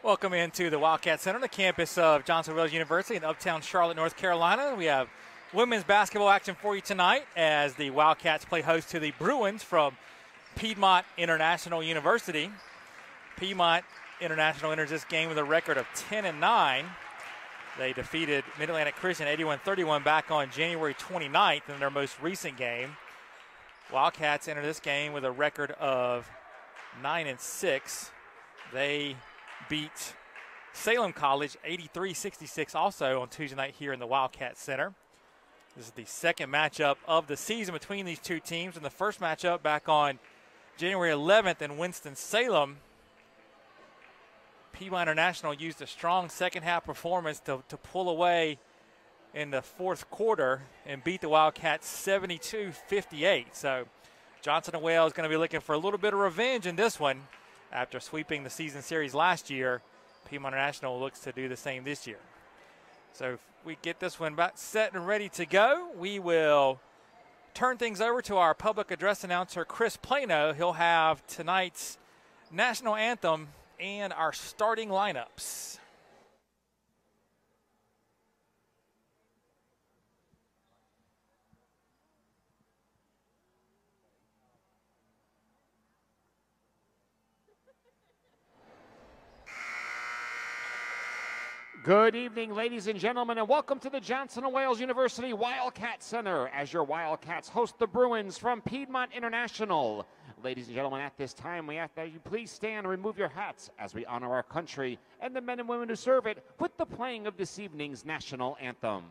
Welcome into the Wildcat Center, the campus of Johnson Wales University in uptown Charlotte, North Carolina. We have women's basketball action for you tonight as the Wildcats play host to the Bruins from Piedmont International University. Piedmont International enters this game with a record of 10-9. They defeated Mid-Atlantic Christian 81-31 back on January 29th in their most recent game. Wildcats enter this game with a record of 9-6. They beat Salem College 83-66 also on Tuesday night here in the Wildcat Center. This is the second matchup of the season between these two teams. And the first matchup back on January 11th in Winston-Salem, Piedmont International used a strong second-half performance to pull away in the fourth quarter and beat the Wildcats 72-58. So Johnson & Wales is going to be looking for a little bit of revenge in this one. After sweeping the season series last year, Piedmont International looks to do the same this year. So if we get this one back set and ready to go, we will turn things over to our public address announcer, Chris Plano. He'll have tonight's national anthem and our starting lineups. Good evening, ladies and gentlemen, and welcome to the Johnson & Wales University Wildcat Center as your Wildcats host the Bruins from Piedmont International. Ladies and gentlemen, at this time, we ask that you please stand and remove your hats as we honor our country and the men and women who serve it with the playing of this evening's national anthem.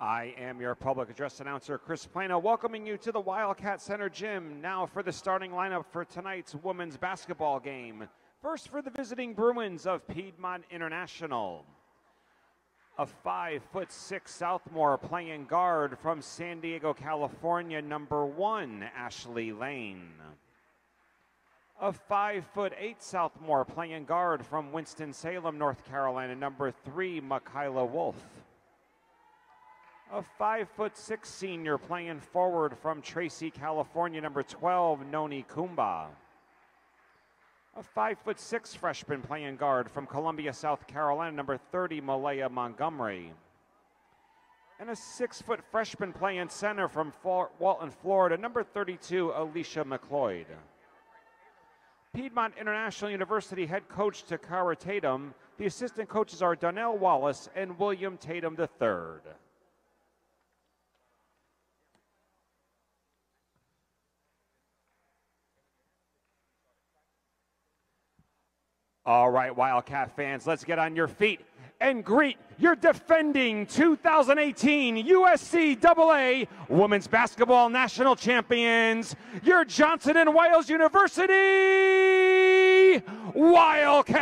I am your public address announcer, Chris Plano, welcoming you to the Wildcat Center Gym now for the starting lineup for tonight's women's basketball game. First for the visiting Bruins of Piedmont International. A 5'6" sophomore playing guard from San Diego, California, number 1, Ashley Lane. A 5'8" sophomore playing guard from Winston-Salem, North Carolina, number 3, Makayla Wolf. A 5'6" senior playing forward from Tracy, California, number 12, Noni Kumba. A 5'6" freshman playing guard from Columbia, South Carolina, number 30, Malaya Montgomery. And a 6-foot freshman playing center from Walton, Florida, number 32, Alicia McLeod. Piedmont International University head coach Takara Tatum. The assistant coaches are Donnell Wallace and William Tatum III. All right, Wildcat fans, let's get on your feet and greet your defending 2018 USCAA Women's Basketball National Champions, your Johnson & Wales University Wildcats.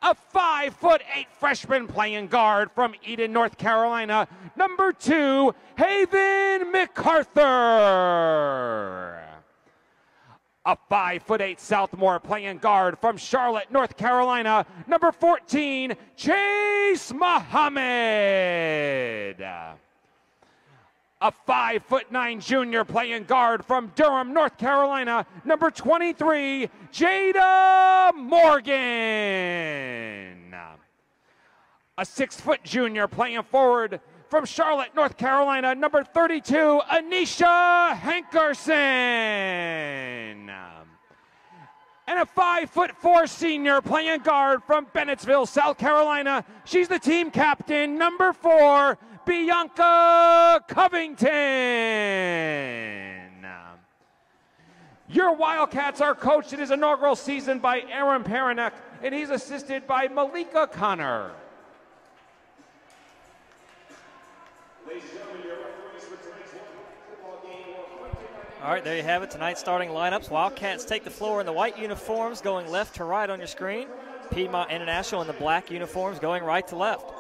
A 5'9" 5'8" freshman playing guard from Eden, North Carolina, number 2, Haven MacArthur. A 5'8" sophomore playing guard from Charlotte, North Carolina, number 14, Chase Muhammad. A 5'9" junior playing guard from Durham, North Carolina, number 23, Jada Morgan. A 6' junior playing forward from Charlotte, North Carolina, number 32, Anisha Hankerson. And a 5'4" senior playing guard from Bennettsville, South Carolina. She's the team captain, number 4, Bianca Covington. Your Wildcats are coached in his inaugural season by Aaron Paranek, and he's assisted by Malika Connor. All right, there you have it. Tonight's starting lineups. Wildcats take the floor in the white uniforms, going left to right on your screen. Piedmont International in the black uniforms, going right to left.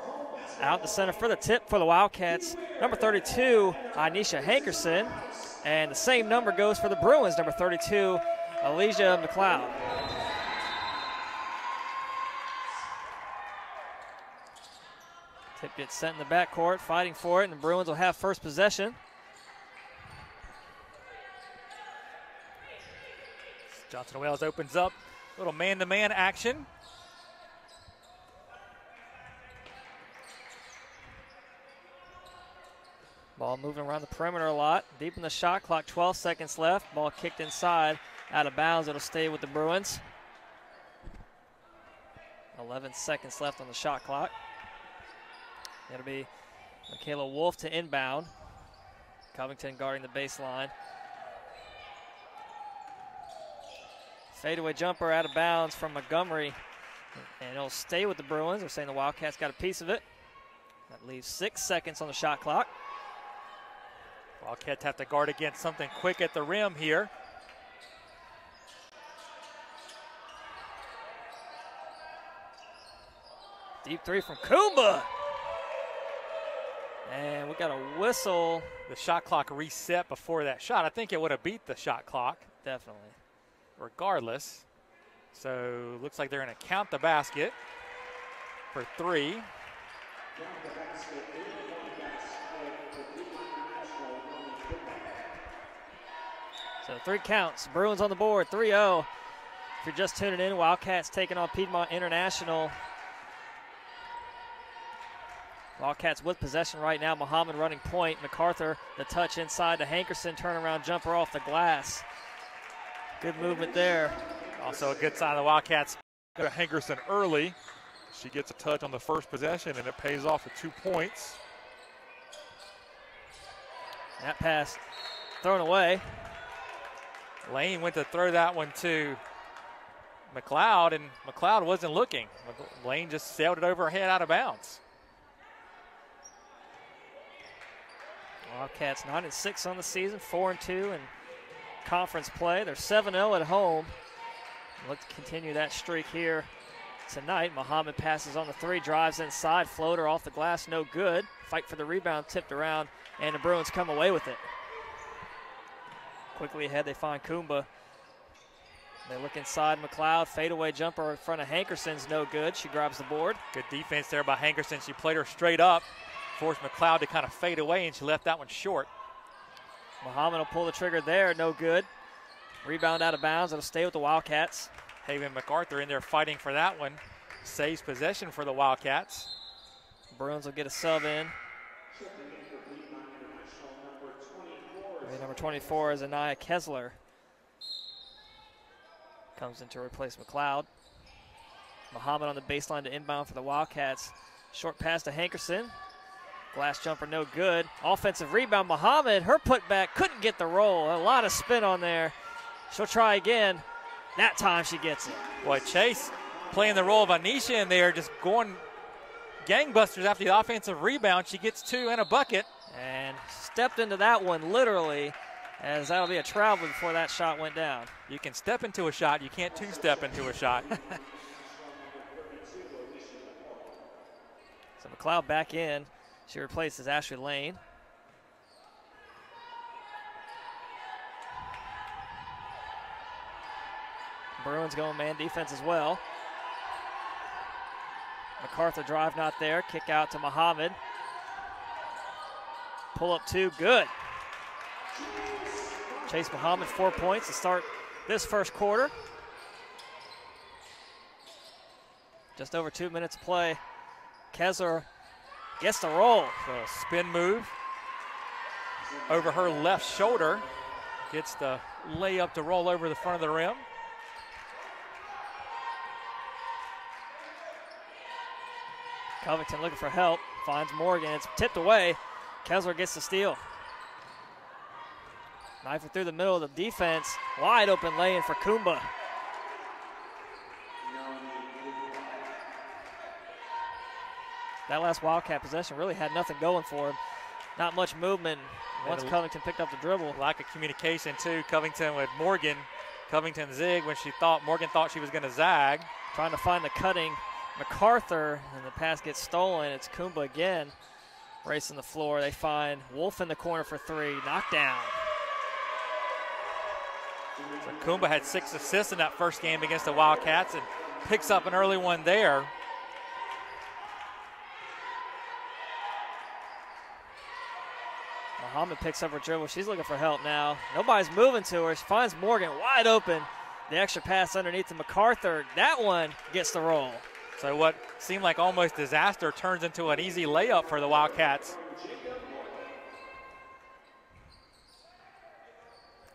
Out the center for the tip for the Wildcats, number 32, Anisha Hankerson. And the same number goes for the Bruins, number 32, Elijah McLeod. Tip gets sent in the backcourt, fighting for it, and the Bruins will have first possession. Johnson Wales opens up, a little man-to-man action. Ball moving around the perimeter a lot. Deep in the shot clock, 12 seconds left. Ball kicked inside, out of bounds. It'll stay with the Bruins. 11 seconds left on the shot clock. It'll be Michaela Wolf to inbound. Covington guarding the baseline. Fadeaway jumper out of bounds from Montgomery. And it'll stay with the Bruins. They're saying the Wildcats got a piece of it. That leaves 6 seconds on the shot clock. Wildcats have to guard against something quick at the rim here. Deep three from Kumba. And we got a whistle. The shot clock reset before that shot. I think it would have beat the shot clock. Definitely. Regardless. So looks like they're going to count the basket for 3. So 3 counts. Bruins on the board, 3-0. If you're just tuning in, Wildcats taking on Piedmont International. Wildcats with possession right now. Muhammad running point. MacArthur, the touch inside to Hankerson. Turnaround jumper off the glass. Good movement there. Also a good sign of the Wildcats. To Hankerson early. She gets a touch on the first possession, and it pays off with 2 points. That pass thrown away. Lane went to throw that one to McLeod, and McLeod wasn't looking. Lane just sailed it over her head out of bounds. Wildcats 9-6 on the season, 4-2 in conference play. They're 7-0 at home. Look to continue that streak here tonight. Muhammad passes on the 3, drives inside, floater off the glass, no good. Fight for the rebound, tipped around, and the Bruins come away with it. Quickly ahead, they find Kumba. They look inside McLeod. Fadeaway jumper in front of Hankerson's no good. She grabs the board. Good defense there by Hankerson. She played her straight up, forced McLeod to kind of fade away, and she left that one short. Muhammad will pull the trigger there, no good. Rebound out of bounds. It'll stay with the Wildcats. Haven MacArthur in there fighting for that one. Saves possession for the Wildcats. Bruins will get a sub in. Number 24 is Anaya Kessler. Comes in to replace McLeod. Muhammad on the baseline to inbound for the Wildcats. Short pass to Hankerson. Glass jumper no good. Offensive rebound, Muhammad. Her putback couldn't get the roll. A lot of spin on there. She'll try again. That time she gets it. Boy, Chase playing the role of Anisha in there, just going gangbusters after the offensive rebound. She gets 2 and a bucket. And stepped into that one literally, as that'll be a travel before that shot went down. You can step into a shot. You can't 2-step into a shot. So McLeod back in. She replaces Ashley Lane. Bruins going man defense as well. MacArthur drive not there. Kick out to Muhammad. Pull up 2, good. Chase Muhammad 4 points to start this first quarter. Just over 2 minutes to play. Kessler gets the roll. So a spin move over her left shoulder. Gets the layup to roll over the front of the rim. Covington looking for help. Finds Morgan. It's tipped away. Kessler gets the steal. Knife it through the middle of the defense. Wide open lay-in for Kumba. That last Wildcat possession really had nothing going for him. Not much movement once Covington picked up the dribble. Lack of communication, too. Covington with Morgan. Covington zig when Morgan thought she was going to zag. Trying to find the cutting MacArthur, and the pass gets stolen. It's Kumba again racing the floor. They find Wolf in the corner for 3. Knocked down. So Kumba had 6 assists in that first game against the Wildcats and picks up an early one there. Muhammad picks up her dribble. She's looking for help now. Nobody's moving to her. She finds Morgan wide open. The extra pass underneath to MacArthur. That one gets the roll. So what seemed like almost disaster turns into an easy layup for the Wildcats.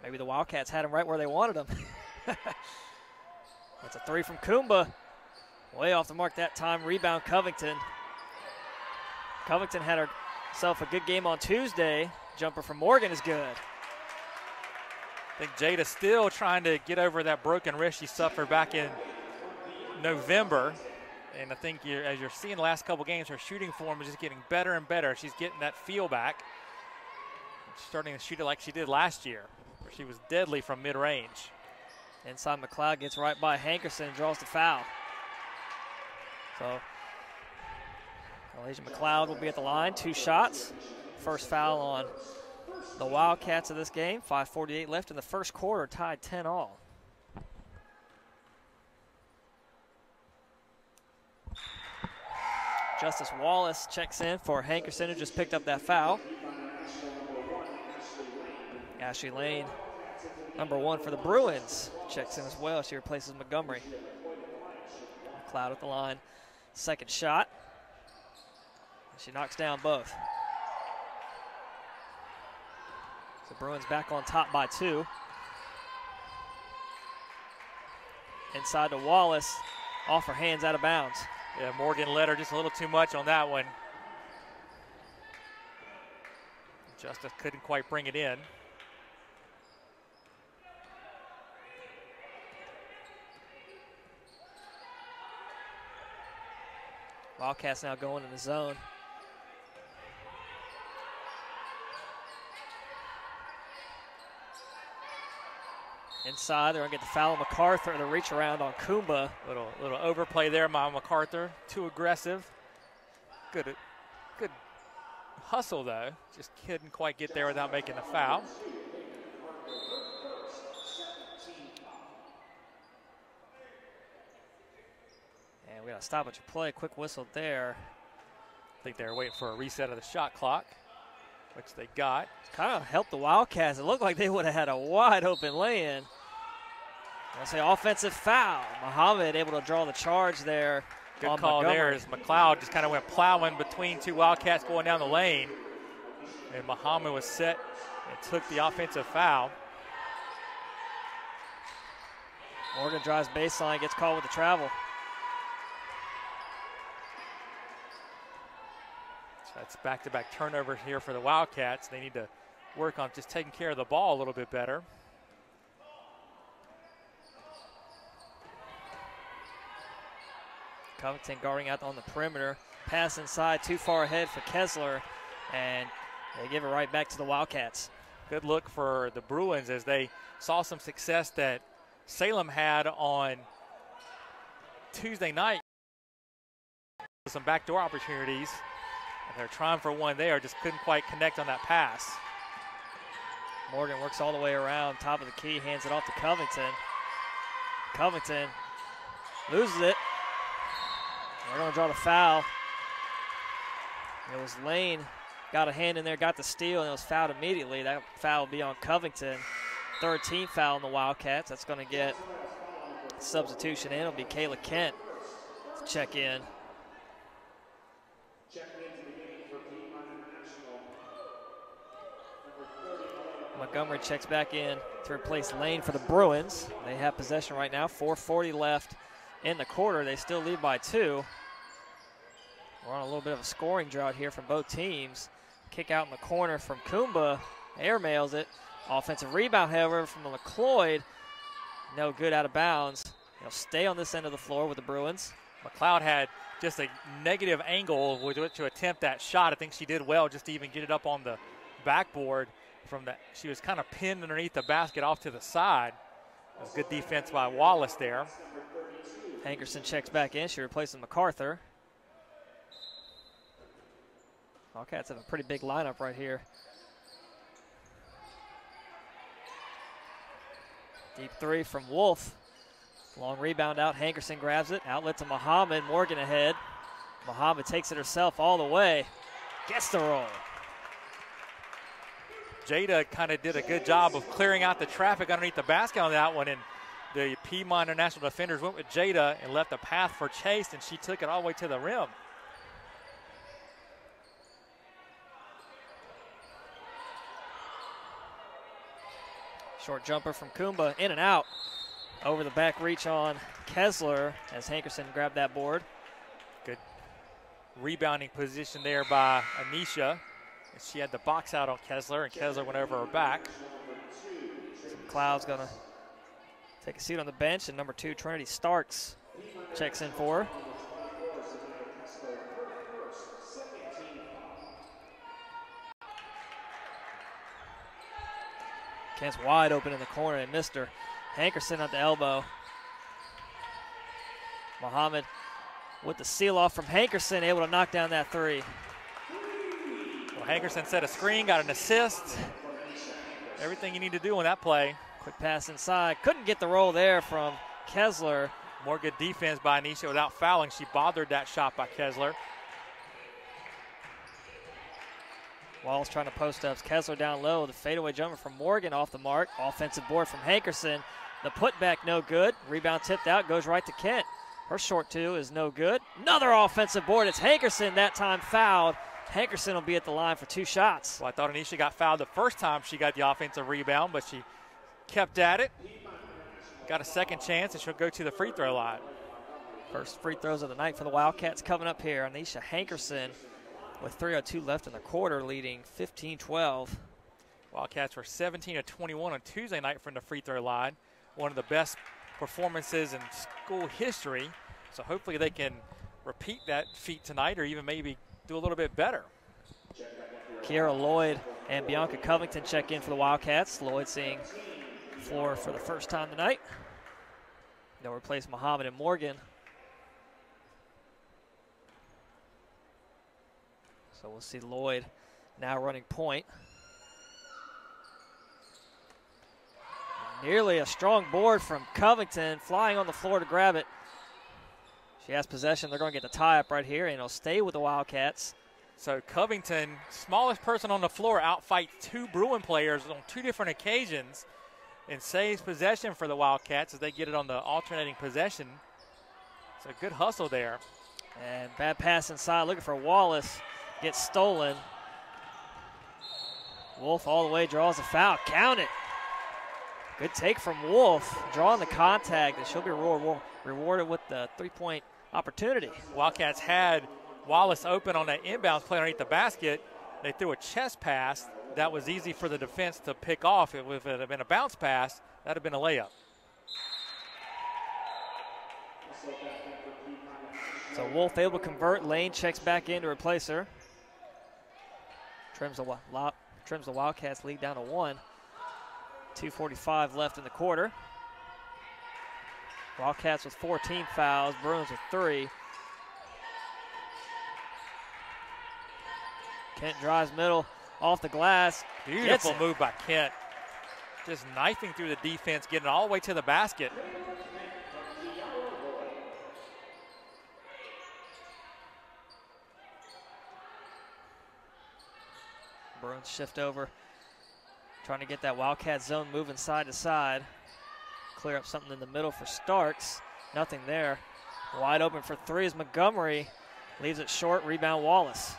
Maybe the Wildcats had him right where they wanted him. That's a 3 from Kumba. Way off the mark that time. Rebound Covington. Covington had herself a good game on Tuesday. Jumper from Morgan is good. I think Jada still trying to get over that broken wrist she suffered back in November. And I think as you're seeing the last couple games, her shooting form is just getting better and better. She's getting that feel back. She's starting to shoot it like she did last year, where she was deadly from mid-range. Inside McLeod gets right by Hankerson and draws the foul. So Malaysia McLeod will be at the line. 2 shots. First foul on the Wildcats of this game. 5:48 left in the first quarter, tied 10-all. Justice Wallace checks in for Hankerson, who just picked up that foul. Ashley Lane, number 1 for the Bruins, checks in as well. She replaces Montgomery. McLeod at the line. Second shot. She knocks down both. So Bruins back on top by 2. Inside to Wallace. Off her hands, out of bounds. Yeah, Morgan led her just a little too much on that one. Justice couldn't quite bring it in. Wildcats now going in the zone. Inside, they're going to get the foul on MacArthur. The reach around on Kumba. Little overplay there by MacArthur. Too aggressive. Good hustle, though. Just couldn't quite get there without making the foul. And we got to stop at your play. Quick whistle there. I think they were waiting for a reset of the shot clock, which they got. Kind of helped the Wildcats. It looked like they would have had a wide open lay-in. I'll say offensive foul. Muhammad able to draw the charge there. Good call there as McLeod just kind of went plowing between 2 Wildcats going down the lane. And Muhammad was set and took the offensive foul. Morgan drives baseline, gets called with the travel. So that's back-to-back turnovers here for the Wildcats. They need to work on just taking care of the ball a little bit better. Covington guarding out on the perimeter. Pass inside, too far ahead for Kessler, and they give it right back to the Wildcats. Good look for the Bruins as they saw some success that Salem had on Tuesday night. some backdoor opportunities. And they're trying for one there, just couldn't quite connect on that pass. Morgan works all the way around, top of the key, hands it off to Covington. Covington loses it. They're going to draw the foul. It was Lane, got a hand in there, got the steal, and it was fouled immediately. That foul will be on Covington. Third team foul on the Wildcats. That's going to get substitution in. It'll be Kayla Kent to check in. Montgomery checks back in to replace Lane for the Bruins. They have possession right now. 4:40 left in the quarter. They still lead by 2. We're on a little bit of a scoring drought here from both teams. Kick out in the corner from Kumba. Airmails it. Offensive rebound, however, from LeCloyd. No good, out of bounds. They'll stay on this end of the floor with the Bruins. McLeod had just a negative angle with which to attempt that shot. I think she did well just to even get it up on the backboard. From that, she was kind of pinned underneath the basket off to the side. It was good defense by Wallace there. Hankerson checks back in. She replaces MacArthur. Wildcats have a pretty big lineup right here. Deep three from Wolf. Long rebound out. Hankerson grabs it. Outlet to Muhammad. Morgan ahead. Muhammad takes it herself all the way. Gets the roll. Jada kind of did a good job of clearing out the traffic underneath the basket on that one, and the Piedmont International defenders went with Jada and left a path for Chase, and she took it all the way to the rim. Short jumper from Kumba, in and out. Over the back reach on Kessler as Hankerson grabbed that board. Good rebounding position there by Anisha. She had the box out on Kessler, and Kessler went over her back. McLeod's going to take a seat on the bench, and number 2, Trinity Starks, checks in for her. Kent's wide open in the corner, and missed her. Hankerson at the elbow. Muhammad with the seal off from Hankerson, able to knock down that 3. Hankerson set a screen, got an assist. Everything you need to do on that play. Quick pass inside. Couldn't get the roll there from Kessler. More good defense by Anisha without fouling. She bothered that shot by Kessler. Wallace trying to post ups. Kessler down low. The fadeaway jumper from Morgan off the mark. Offensive board from Hankerson. The putback no good. Rebound tipped out. Goes right to Kent. Her short 2 is no good. Another offensive board. It's Hankerson, that time fouled. Hankerson will be at the line for 2 shots. Well, I thought Anisha got fouled the first time she got the offensive rebound, but she kept at it. Got a second chance, and she'll go to the free throw line. First free throws of the night for the Wildcats coming up here. Anisha Hankerson with 3:02 left in the quarter, leading 15-12. Wildcats were 17 of 21 on Tuesday night from the free throw line. One of the best performances in school history. So hopefully they can repeat that feat tonight, or even maybe do a little bit better. Kiera Lloyd and Bianca Covington check in for the Wildcats. Lloyd seeing the floor for the first time tonight. They'll replace Muhammad and Morgan. So we'll see Lloyd now running point. Nearly a strong board from Covington, flying on the floor to grab it. She has possession. They're going to get the tie up right here, and it'll stay with the Wildcats. So Covington, smallest person on the floor, outfights 2 Bruin players on 2 different occasions and saves possession for the Wildcats as they get it on the alternating possession. It's a good hustle there. And bad pass inside, looking for Wallace. Gets stolen. Wolf all the way, draws a foul. Count it. Good take from Wolf, drawing the contact, and she'll be rewarded with the 3-point opportunity. Wildcats had Wallace open on that inbounds play underneath the basket. They threw a chest pass. That was easy for the defense to pick off. If it had been a bounce pass, that would have been a layup. So Wolf able to convert. Lane checks back in to replace her. Trims the Wildcats lead down to 1. 2:45 left in the quarter. Wildcats with 14 fouls, Bruins with 3. Kent drives middle off the glass. Beautiful move by Kent. Just knifing through the defense, getting all the way to the basket. Bruins shift over, trying to get that Wildcat zone moving side to side. Clear up something in the middle for Starks. Nothing there. Wide open for three is Montgomery. Leaves it short, rebound Wallace.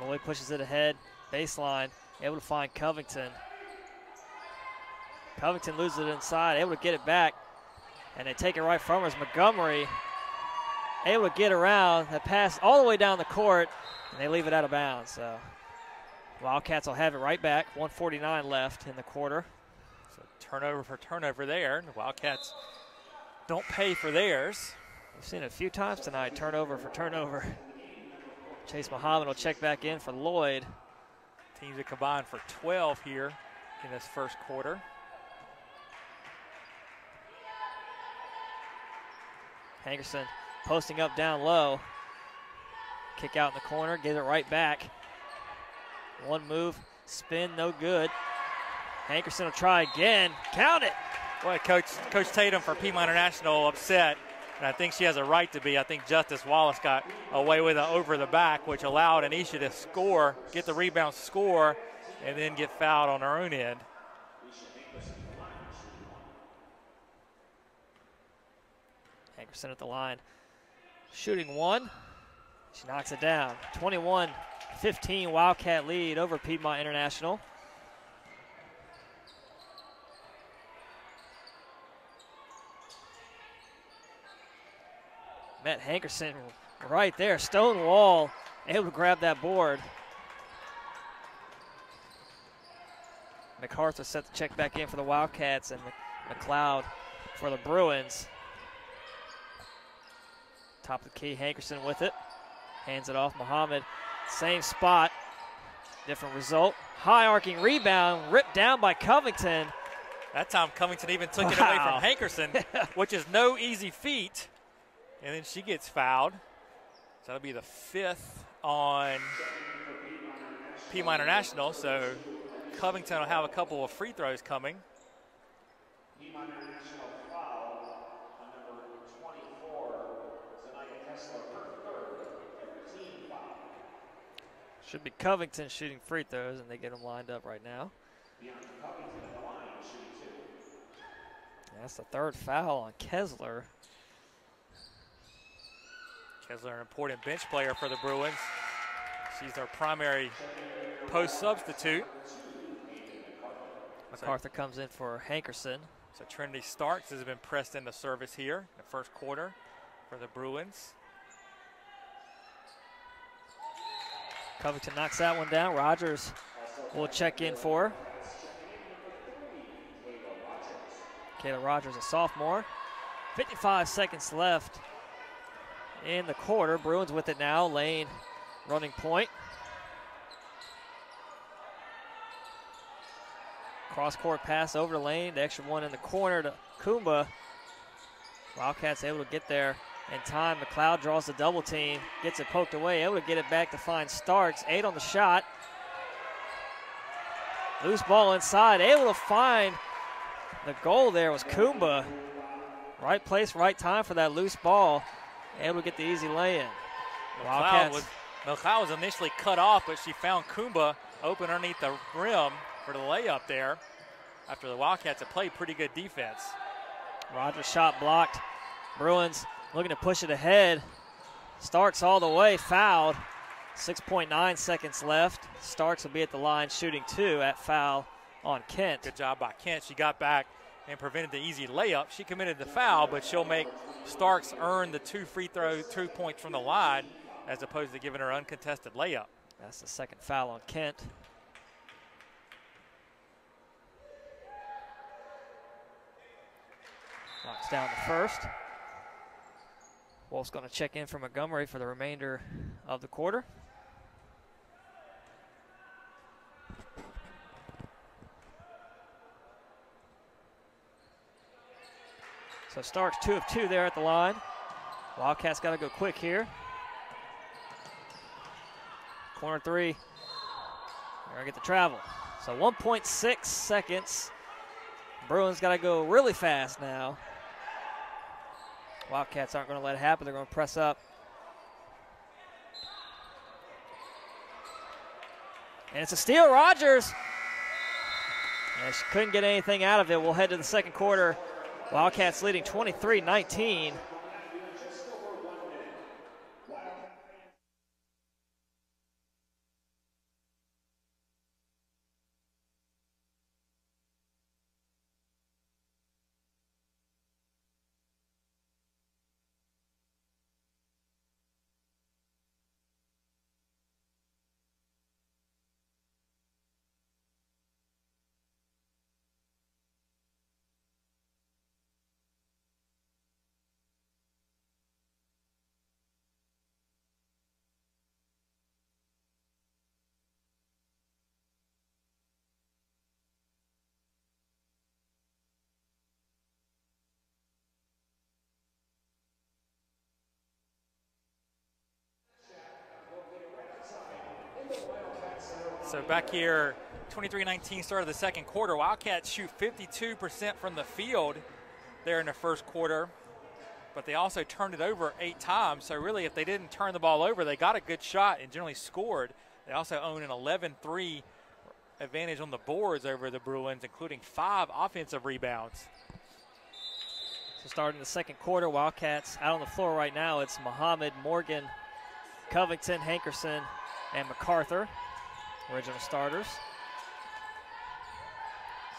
Lloyd pushes it ahead, baseline, able to find Covington. Covington loses it inside, able to get it back, and they take it right from her. Montgomery able to get around, that pass all the way down the court, and they leave it out of bounds. So Wildcats will have it right back. 1:49 left in the quarter. So turnover for turnover there. The Wildcats don't pay for theirs. We've seen it a few times tonight, turnover for turnover. Chase Muhammad will check back in for Lloyd. Teams have combined for 12 here in this first quarter. Hankerson posting up down low. Kick out in the corner, get it right back. One move, spin, no good. Hankerson will try again, count it. Boy, Coach Tatum for Piedmont International upset, and I think she has a right to be. I think Justice Wallace got away with it over the back, which allowed Anisha to score, get the rebound, score, and then get fouled on her own end. Hankerson at the line, shooting one. She knocks it down. 21-15 Wildcat lead over Piedmont International. Matt Hankerson right there, stone wall, able to grab that board. MacArthur set the check back in for the Wildcats, and McLeod for the Bruins. Top of the key, Hankerson with it. Hands it off, Muhammad. Same spot, different result. High arcing rebound, ripped down by Covington. That time Covington even took it away from Hankerson, which is no easy feat. And then she gets fouled. So that'll be the 5th on Piedmont International. So Covington will have a couple of free throws coming. Piedmont International foul on number 24, Zanaya Kessler, her third, team foul. Should be Covington shooting free throws, and they get them lined up right now. Covington at the line, shooting 2. That's the 3rd foul on Kessler. Kessler, an important bench player for the Bruins. She's their primary post substitute. MacArthur comes in for Hankerson. So Trinity Starks has been pressed into service here in the first quarter for the Bruins. Covington knocks that one down. Rogers will check in for her. Kayla Rogers, a sophomore. 55 seconds left in the quarter. Bruins with it now. Lane running point. Cross-court pass over to Lane. The extra one in the corner to Kumba. Wildcats able to get there in time. McLeod draws the double team. Gets it poked away. Able to get it back to find Starks. 8 on the shot. Loose ball inside. Able to find the goal there was Kumba. Right place, right time for that loose ball. Able to get the easy lay-in. McLeod was initially cut off, but she found Kumba open underneath the rim for the layup there after the Wildcats have played pretty good defense. Rogers shot blocked. Bruins looking to push it ahead. Starks all the way, fouled. 6.9 seconds left. Starks will be at the line shooting 2 at foul on Kent. Good job by Kent. She got back and prevented the easy layup. She committed the foul, but she'll make Starks earn the 2 points from the line as opposed to giving her uncontested layup. That's the 2nd foul on Kent. Knocks down the 1st. Wolf's going to check in for Montgomery for the remainder of the quarter. So Starks 2 of 2 there at the line. Wildcats got to go quick here. Corner three. They're going to get the travel. So 1.6 seconds. Bruins got to go really fast now. Wildcats aren't going to let it happen. They're going to press up. And it's a steal, Rogers. And she couldn't get anything out of it. We'll head to the second quarter. Wildcats leading 23-19. So back here, 23-19 start of the second quarter. Wildcats shoot 52% from the field there in the first quarter, but they also turned it over 8 times. So really, if they didn't turn the ball over, they got a good shot and generally scored. They also own an 11-3 advantage on the boards over the Bruins, including 5 offensive rebounds. So starting the second quarter, Wildcats out on the floor right now. It's Muhammad, Morgan, Covington, Hankerson, and MacArthur, original starters.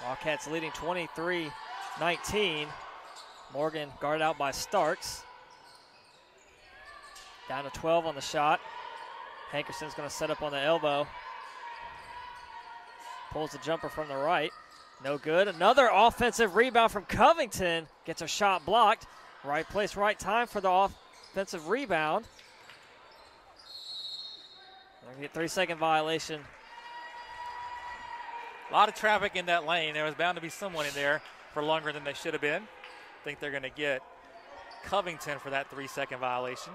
Wildcats leading 23-19. Morgan guarded out by Starks. Down to 12 on the shot. Hankerson's going to set up on the elbow. Pulls the jumper from the right. No good. Another offensive rebound from Covington. Gets a shot blocked. Right place, right time for the offensive rebound. They're going to get 3-second violation. A lot of traffic in that lane. There was bound to be someone in there for longer than they should have been. I think they're going to get Covington for that 3-second violation.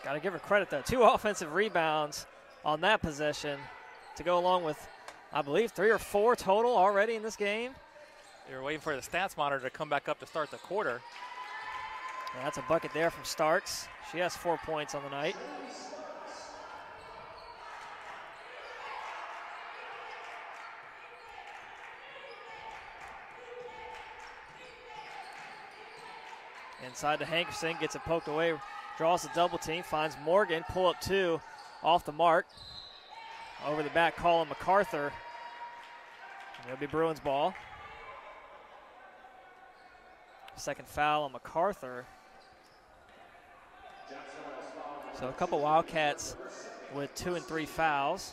Got to give her credit, though. 2 offensive rebounds on that possession to go along with, I believe, 3 or 4 total already in this game. They were waiting for the stats monitor to come back up to start the quarter. And that's a bucket there from Starks. She has 4 points on the night. Inside to Hankerson, gets it poked away, draws the double team, finds Morgan, pull up 2, off the mark. Over the back, Colin MacArthur. It'll be Bruins ball. Second foul on MacArthur. So a couple Wildcats with 2 and 3 fouls.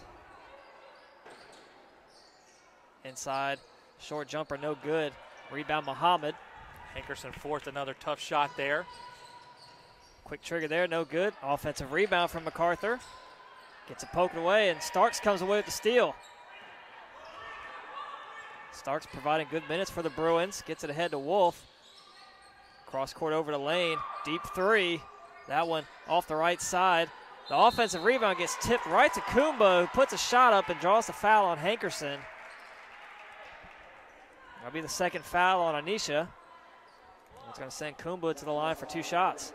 Inside, short jumper, no good. Rebound Muhammad. Hankerson forced another tough shot there. Quick trigger there, no good. Offensive rebound from MacArthur. Gets it poked away, and Starks comes away with the steal. Starks providing good minutes for the Bruins. Gets it ahead to Wolf. Cross court over to Lane. Deep 3. That one off the right side. The offensive rebound gets tipped right to Kumba, who puts a shot up and draws the foul on Hankerson. That'll be the second foul on Anisha. It's going to send Kumba to the line for 2 shots.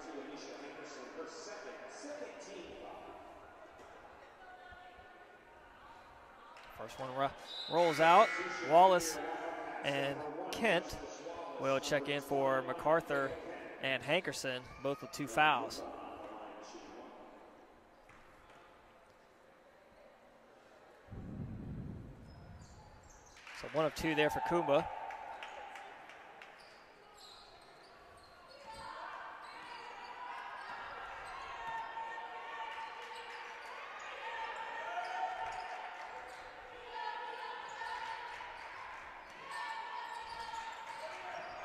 First one rolls out. Wallace and Kent will check in for MacArthur and Hankerson, both with 2 fouls. So 1 of 2 there for Kumba.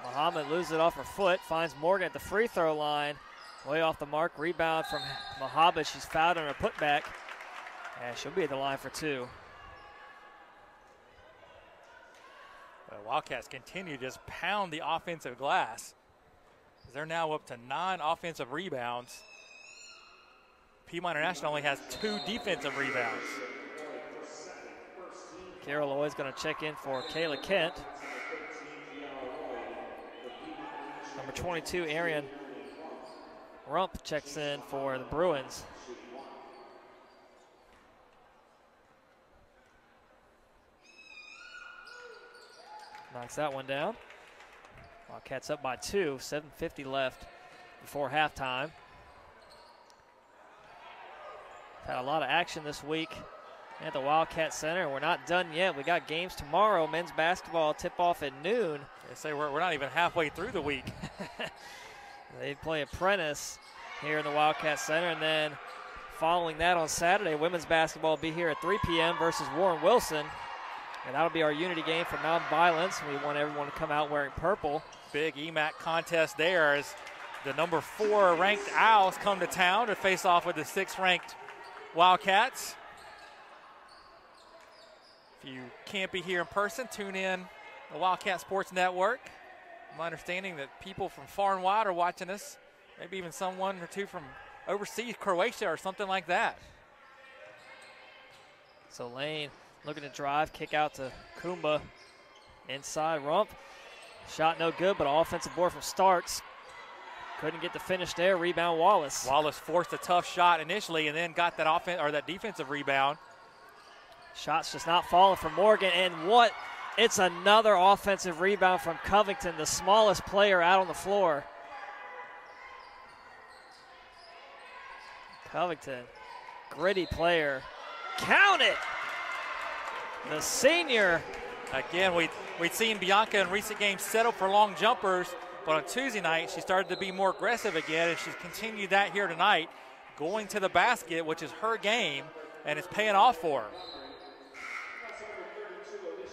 Muhammad loses it off her foot, finds Morgan at the free throw line. Way off the mark, rebound from Muhammad. She's fouled on her putback, and she'll be at the line for 2. Well, Wildcats continue to just pound the offensive glass. They're now up to 9 offensive rebounds. Piedmont International only has 2 defensive rebounds. Carol Lloyd's going to check in for Kayla Kent. Number 22, Arian Rump checks in for the Bruins. Knocks that one down. Wildcats up by 2, 7:50 left before halftime. Had a lot of action this week at the Wildcat Center. We're not done yet. We got games tomorrow. Men's basketball tip-off at noon. They say we're not even halfway through the week. They play Apprentice here in the Wildcat Center, and then following that on Saturday, women's basketball will be here at 3 p.m. versus Warren Wilson, and that'll be our unity game for nonviolence. We want everyone to come out wearing purple. Big EMAC contest there as the number 4 ranked Owls come to town to face off with the 6th ranked Wildcats. If you can't be here in person, tune in the Wildcat Sports Network. My understanding that people from far and wide are watching us, maybe even someone or two from overseas, Croatia or something like that. So Lane looking to drive, kick out to Kumba. Inside Rump. Shot no good, but offensive board from Starks. Couldn't get the finish there. Rebound Wallace. Wallace forced a tough shot initially and then got that that defensive rebound. Shots just not falling from Morgan, and it's another offensive rebound from Covington, the smallest player out on the floor. Covington, gritty player. Count it! The senior. Again, we'd seen Bianca in recent games settle for long jumpers, but on Tuesday night she started to be more aggressive again, and she's continued that here tonight, going to the basket, which is her game, and it's paying off for her.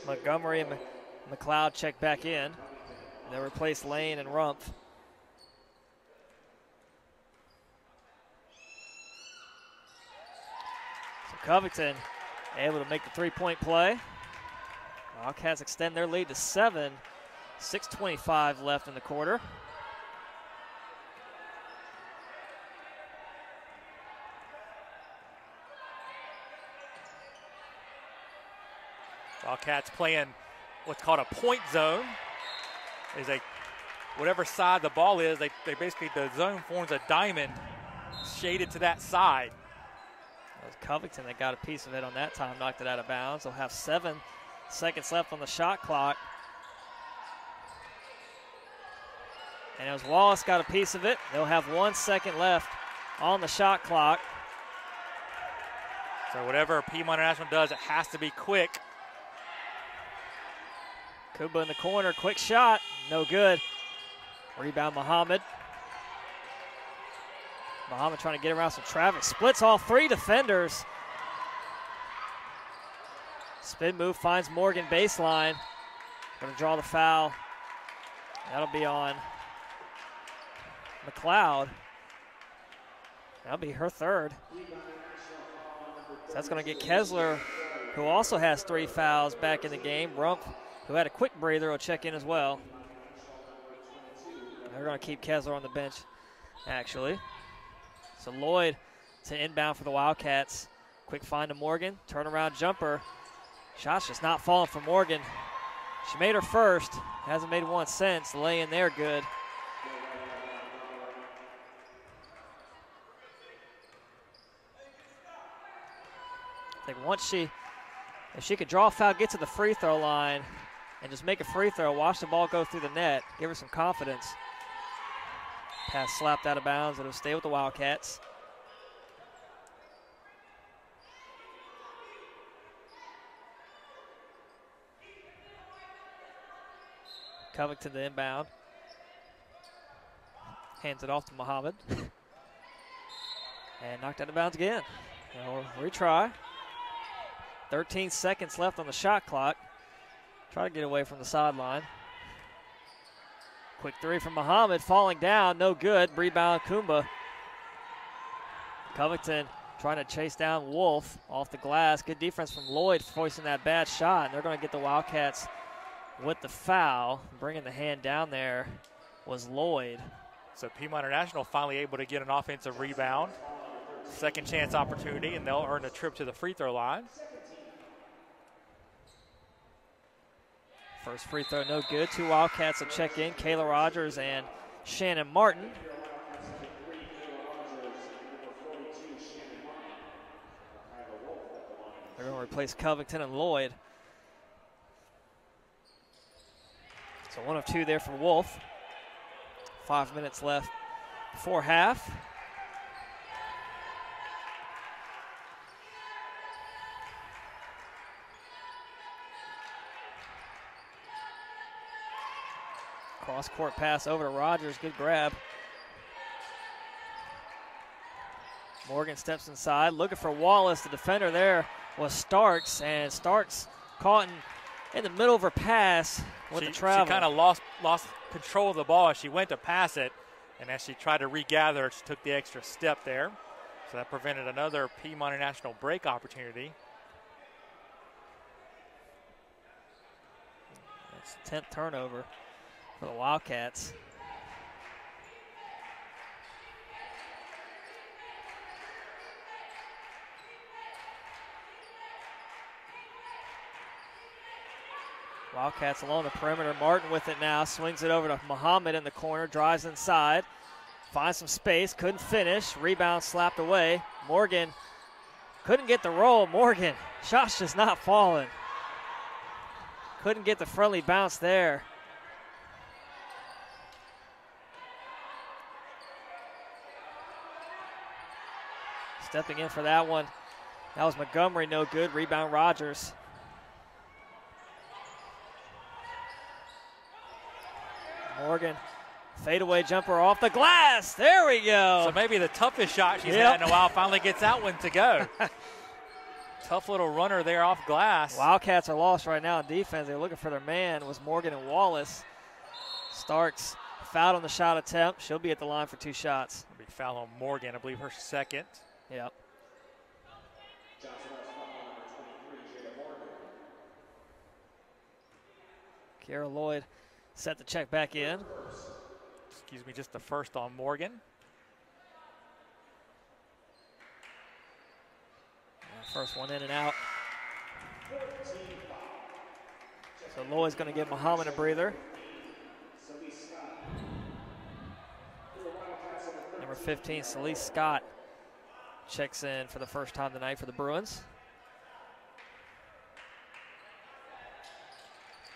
Montgomery and McLeod check back in. They replace Lane and Rumpf. So Covington able to make the three-point play. Wildcats extend their lead to 7. 6:25 left in the quarter. Wildcats playing what's called a point zone. Whatever side the ball is, they basically, the zone forms a diamond shaded to that side. It was Covington that got a piece of it on that time, knocked it out of bounds. They'll have 7 seconds left on the shot clock. And as Wallace got a piece of it, they'll have 1 second left on the shot clock. So whatever Piedmont International does, it has to be quick. Kuba in the corner, quick shot, no good. Rebound Muhammad. Muhammad trying to get around some traffic, splits all 3 defenders. Spin move finds Morgan baseline. Gonna draw the foul. That'll be on McLeod. That'll be her 3rd. So that's gonna get Kessler, who also has 3 fouls, back in the game. Rump, who had a quick breather, will check in as well. They're going to keep Kessler on the bench, actually. So Lloyd to inbound for the Wildcats. Quick find to Morgan, turnaround jumper. Shot's just not falling for Morgan. She made her first, hasn't made one since. Lay in there good. I think if she could draw a foul, get to the free throw line, and just make a free throw, watch the ball go through the net, give her some confidence. Pass slapped out of bounds. It'll stay with the Wildcats. Covington the inbound. Hands it off to Muhammad. And knocked out of bounds again. We'll retry. 13 seconds left on the shot clock. Try to get away from the sideline. Quick 3 from Muhammad, falling down, no good. Rebound Kumba. Covington trying to chase down Wolf off the glass. Good defense from Lloyd forcing that bad shot. And they're going to get the Wildcats with the foul. Bringing the hand down there was Lloyd. So Piedmont International finally able to get an offensive rebound. Second chance opportunity, and they'll earn a trip to the free throw line. First free throw no good. 2 Wildcats will check in, Kayla Rogers and Shannon Martin. They're going to replace Covington and Lloyd. So 1 of 2 there for Wolf. 5 minutes left before half. Cross-court pass over to Rogers. Good grab. Morgan steps inside, looking for Wallace. The defender there was Starks, and Starks caught in the middle of her pass with the travel. She kind of lost control of the ball as she went to pass it, and as she tried to regather, she took the extra step there. So that prevented another Piedmont International break opportunity. That's the 10th turnover for the Wildcats. Wildcats along the perimeter. Martin with it now. Swings it over to Muhammad in the corner. Drives inside. Finds some space. Couldn't finish. Rebound slapped away. Morgan couldn't get the roll. Morgan, shot's just not falling. Couldn't get the friendly bounce there. Stepping in for that one. That was Montgomery, no good. Rebound Rogers. Morgan, fadeaway jumper off the glass. There we go. So maybe the toughest shot she's had in a while finally gets that one to go. Tough little runner there off glass. Wildcats are lost right now in defense. They're looking for their man. It was Morgan and Wallace. Starks fouled on the shot attempt. She'll be at the line for 2 shots. Big foul on Morgan, I believe her second. Yep. Kara Lloyd set the check back in. Excuse me, just the first on Morgan. First one in and out. So Lloyd's going to give Muhammad a breather. Number 15, Celeste Scott, checks in for the first time tonight for the Bruins.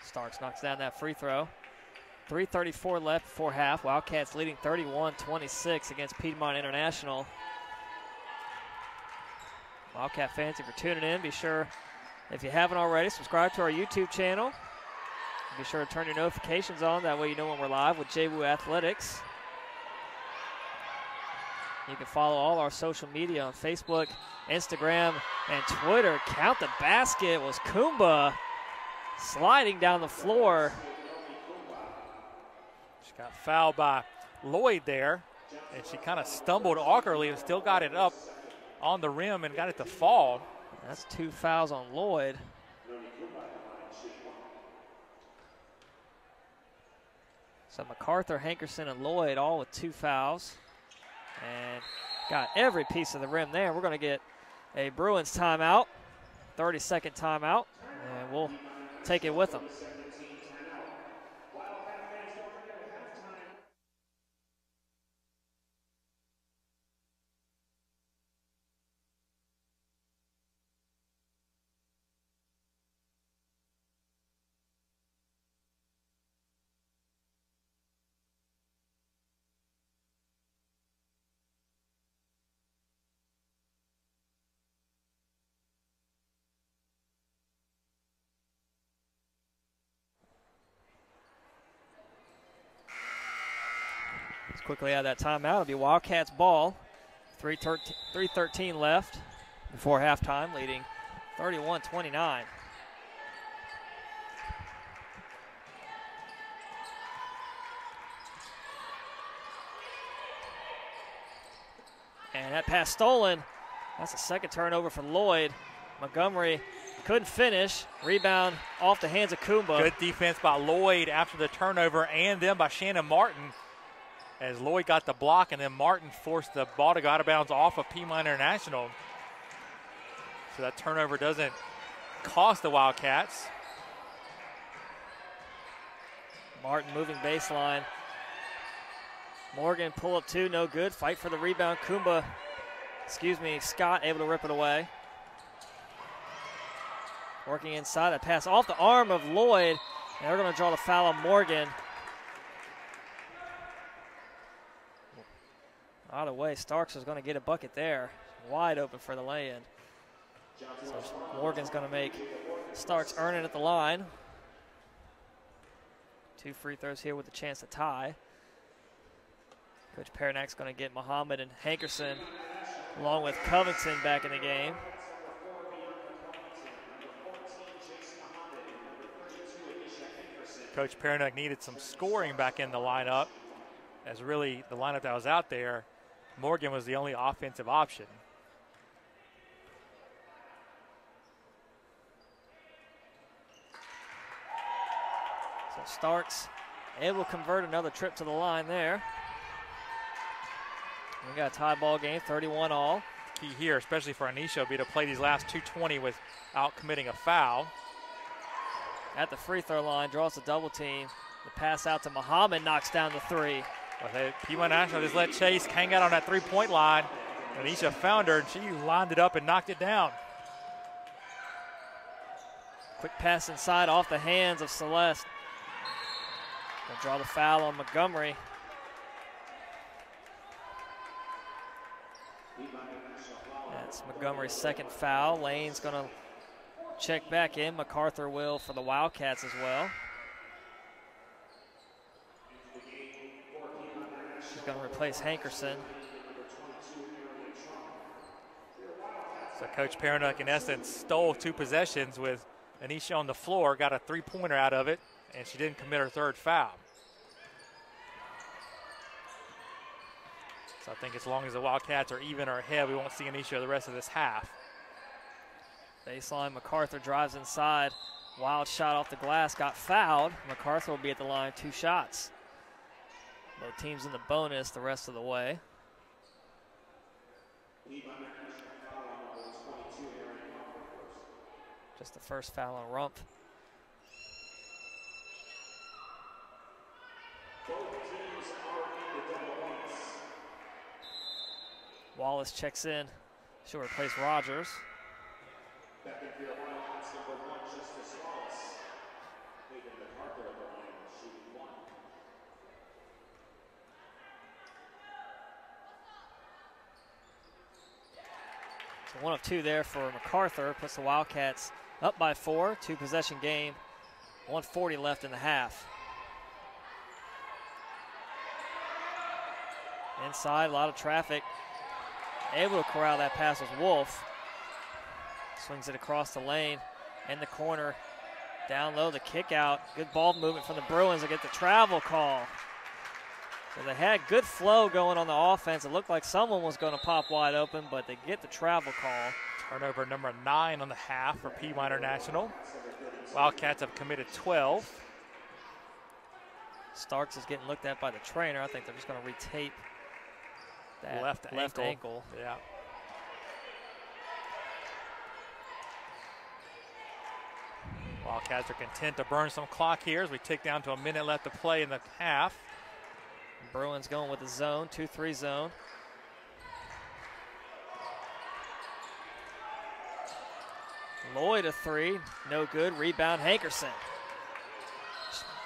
Starks knocks down that free throw. 3:34 left before half. Wildcats leading 31-26 against Piedmont International. Wildcat fans, if you're tuning in, be sure, if you haven't already, subscribe to our YouTube channel. Be sure to turn your notifications on. That way you know when we're live with JWU Athletics. You can follow all our social media on Facebook, Instagram, and Twitter. Count the basket was Kumba sliding down the floor. She got fouled by Lloyd there, and she kind of stumbled awkwardly and still got it up on the rim and got it to fall. That's 2 fouls on Lloyd. So MacArthur, Hankerson, and Lloyd all with 2 fouls. And got every piece of the rim there. We're going to get a Bruins timeout, 30-second timeout, and we'll take it with them. Quickly out of that timeout, it'll be Wildcats ball. 3:13 left before halftime, leading 31-29. And that pass stolen. That's a second turnover for Lloyd. Montgomery couldn't finish. Rebound off the hands of Kumba. Good defense by Lloyd after the turnover, and then by Shannon Martin. as Lloyd got the block, and then Martin forced the ball to go out of bounds off of Piedmont International. So that turnover doesn't cost the Wildcats. Martin moving baseline. Morgan pull up 2, no good. Fight for the rebound. Scott able to rip it away. Working inside, a pass off the arm of Lloyd, and they're going to draw the foul on Morgan. Out of the way, Starks is going to get a bucket there. Wide open for the lay-in. So Morgan's going to make Starks earn it at the line. 2 free throws here with a chance to tie. Coach Paranak's going to get Muhammad and Hankerson along with Covington back in the game. Coach Paranak needed some scoring back in the lineup, as really the lineup that was out there, Morgan was the only offensive option. So Starks able to convert another trip to the line there. We got a tie ball game, 31 all. Key here, especially for Anisha, will be to play these last 2:20 without committing a foul. At the free throw line, draws a double team. The pass out to Muhammad, knocks down the 3. Well, Piedmont National just let Chase hang out on that 3-point line. Anisha found her, and she lined it up and knocked it down. Quick pass inside off the hands of Celeste. They'll draw the foul on Montgomery. That's Montgomery's second foul. Lane's going to check back in. MacArthur will for the Wildcats as well. She's going to replace Hankerson. So Coach Paranak, in essence, stole 2 possessions with Anisha on the floor, got a 3-pointer out of it, and she didn't commit her 3rd foul. So I think as long as the Wildcats are even or ahead, we won't see Anisha the rest of this half. Baseline, MacArthur drives inside. Wild shot off the glass, got fouled. MacArthur will be at the line, 2 shots. Both teams in the bonus the rest of the way. Just the first foul on Rump. Wallace checks in. She'll replace Rogers. So 1 of 2 there for MacArthur. Puts the Wildcats up by 4. 2-possession game. 1:40 left in the half. Inside, a lot of traffic. Able to corral that pass was Wolf. Swings it across the lane in the corner. Down low, the kick out. Good ball movement from the Bruins to get the travel call. So they had good flow going on the offense. It looked like someone was going to pop wide open, but they get the travel call. Turnover number 9 on the half for Piedmont International. Wildcats have committed 12. Starks is getting looked at by the trainer. I think they're just going to retape that left ankle. Yeah. Wildcats are content to burn some clock here as we tick down to a minute left to play in the half. Bruins going with the zone, 2-3 zone. Lloyd a 3, no good. Rebound, Hankerson.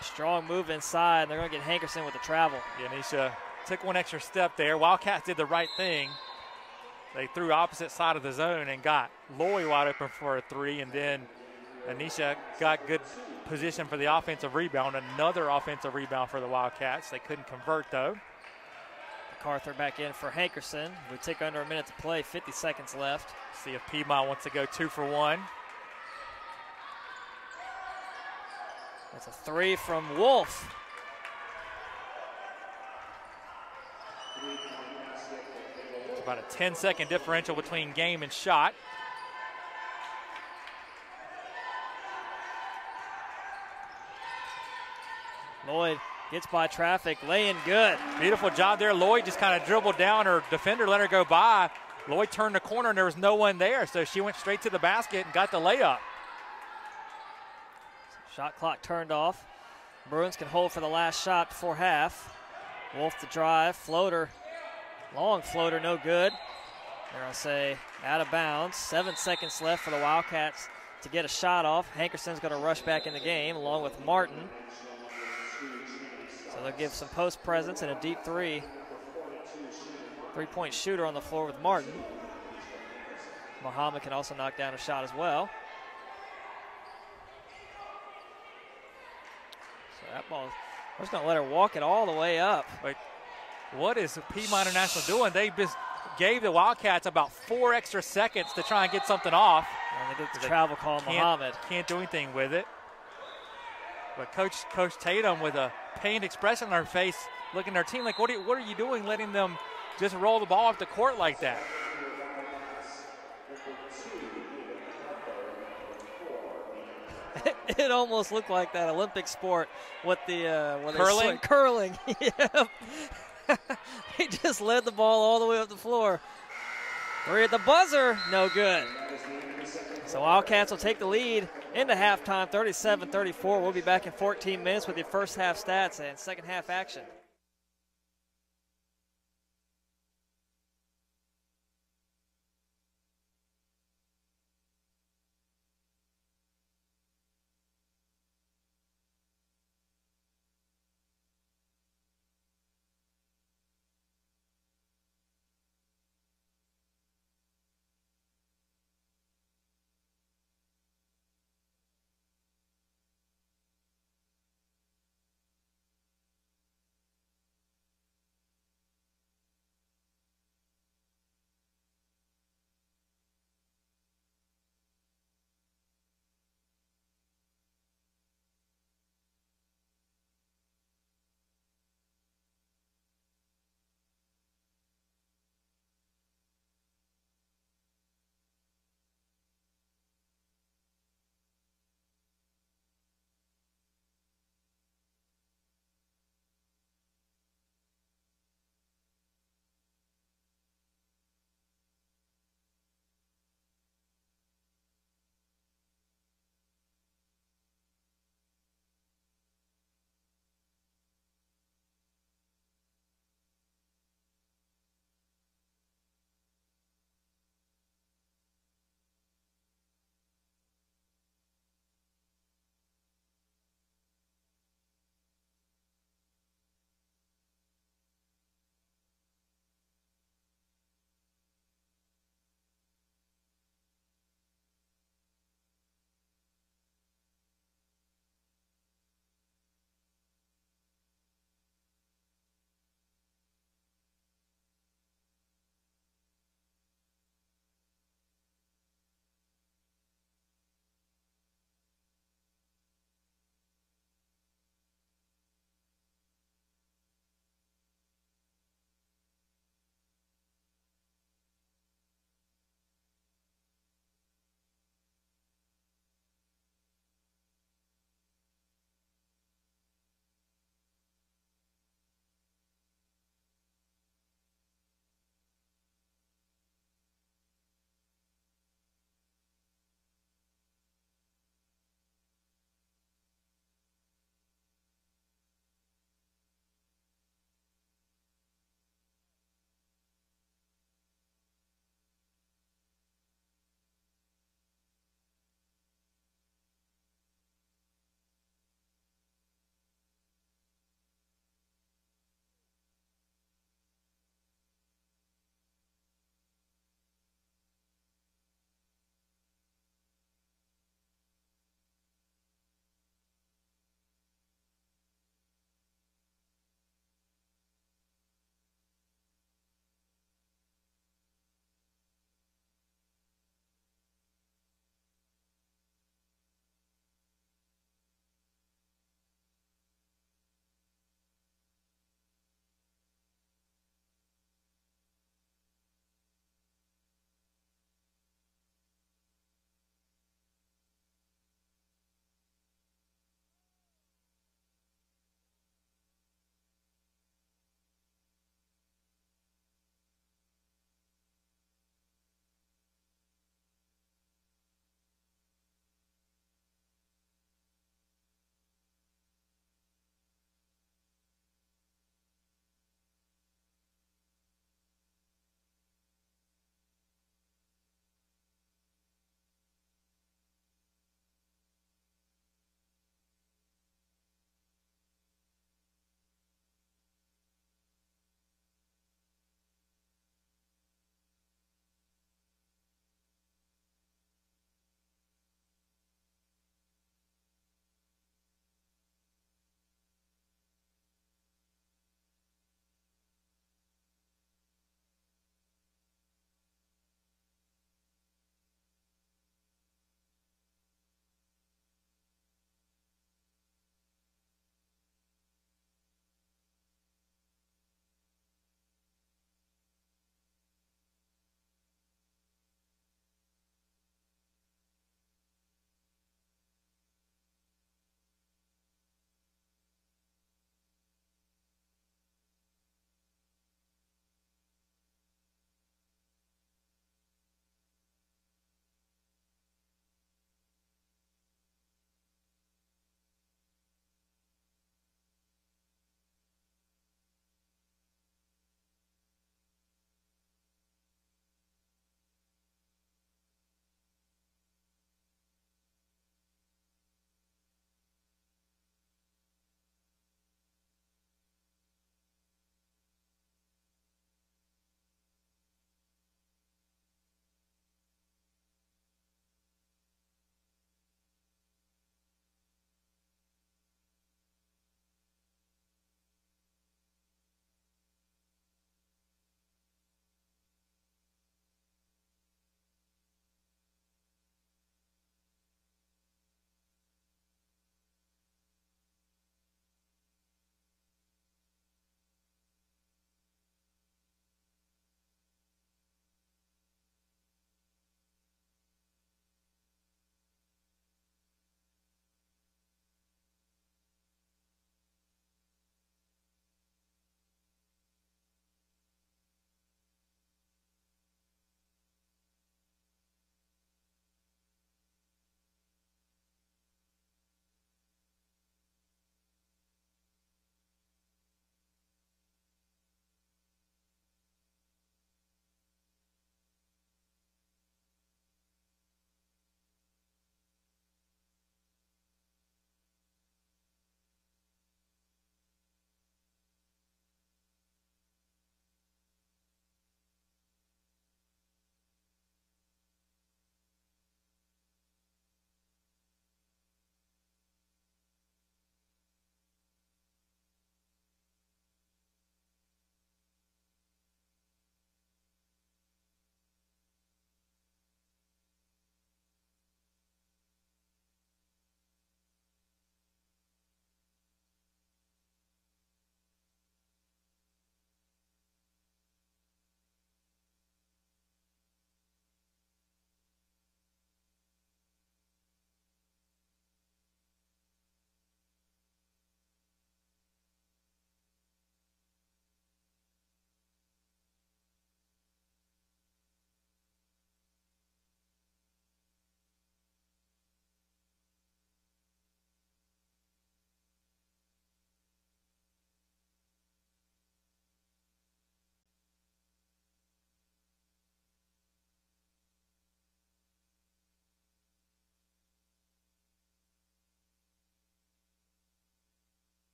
Strong move inside. They're going to get Hankerson with the travel. Yanisha took 1 extra step there. Wildcats did the right thing. They threw opposite side of the zone and got Lloyd wide open for a 3, and then Anisha got good position for the offensive rebound. Another offensive rebound for the Wildcats. They couldn't convert, though. MacArthur back in for Hankerson. We take under a minute to play, 50 seconds left. See if Piedmont wants to go 2 for 1. That's a 3 from Wolf. It's about a 10-second differential between game and shot. Lloyd Gets by traffic, laying good. Beautiful job there. Lloyd just kind of dribbled down her defender, let her go by. Lloyd turned the corner and there was no one there, so she went straight to the basket and got the layup. Shot clock turned off. Bruins can hold for the last shot before half. Wolf the drive, floater, long floater, no good. They're going to say out of bounds. 7 seconds left for the Wildcats to get a shot off. Hankerson's going to rush back in the game along with Martin. So they'll give some post presence and a deep three-point shooter on the floor with Martin. Muhammad can also knock down a shot as well. So that ball, we're just going to let her walk it all the way up. Wait, what is Piedmont International doing? They just gave the Wildcats about 4 extra seconds to try and get something off. And they get the travel call on Muhammad. Can't do anything with it. But Coach Tatum with a pained expression on her face, looking at her team like, what are you doing letting them just roll the ball off the court like that? It almost looked like that Olympic sport with the curling. Curling. Yeah. He just led the ball all the way up the floor. 3 at the buzzer, no good. So Wildcats will take the lead into halftime, 37-34. We'll be back in 14 minutes with your first half stats and second half action.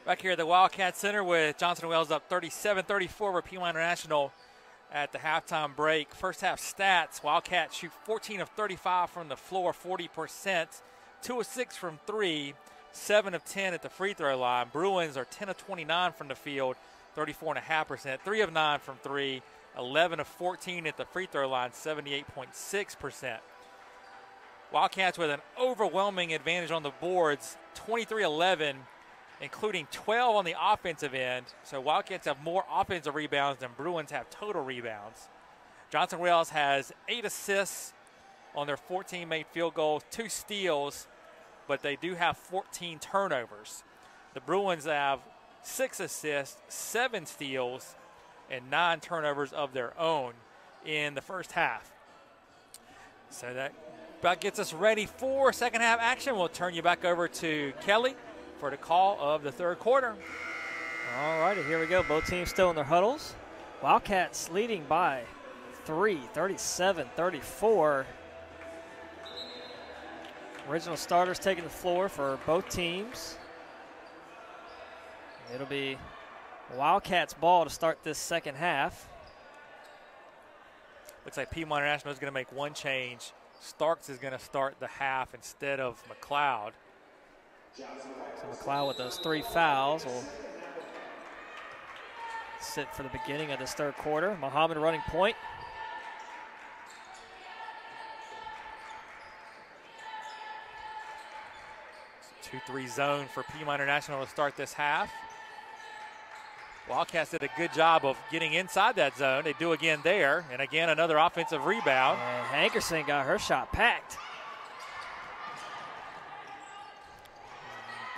Back here at the Wildcat Center with Johnson Wales up 37-34 over Piedmont International at the halftime break. First half stats, Wildcats shoot 14 of 35 from the floor, 40%, 2 of 6 from 3, 7 of 10 at the free throw line. Bruins are 10 of 29 from the field, 34.5%, 3 of 9 from 3, 11 of 14 at the free throw line, 78.6%. Wildcats with an overwhelming advantage on the boards, 23-11, including 12 on the offensive end. So Wildcats have more offensive rebounds than Bruins have total rebounds. Johnson Wales has 8 assists on their 14 made field goals, 2 steals, but they do have 14 turnovers. The Bruins have 6 assists, 7 steals, and 9 turnovers of their own in the first half. So that about gets us ready for second half action. We'll turn you back over to Kelly for the call of the third quarter. All righty, here we go. Both teams still in their huddles. Wildcats leading by 3, 37-34. Original starters taking the floor for both teams. It'll be Wildcats ball to start this second half. Looks like Piedmont International is going to make one change. Starks is going to start the half instead of McLeod. So McLeod with those 3 fouls will sit for the beginning of this third quarter. Muhammad running point. It's a 2-3 zone for Piedmont International to start this half. Wildcats did a good job of getting inside that zone. They do again there, and again another offensive rebound. And Hankerson got her shot packed.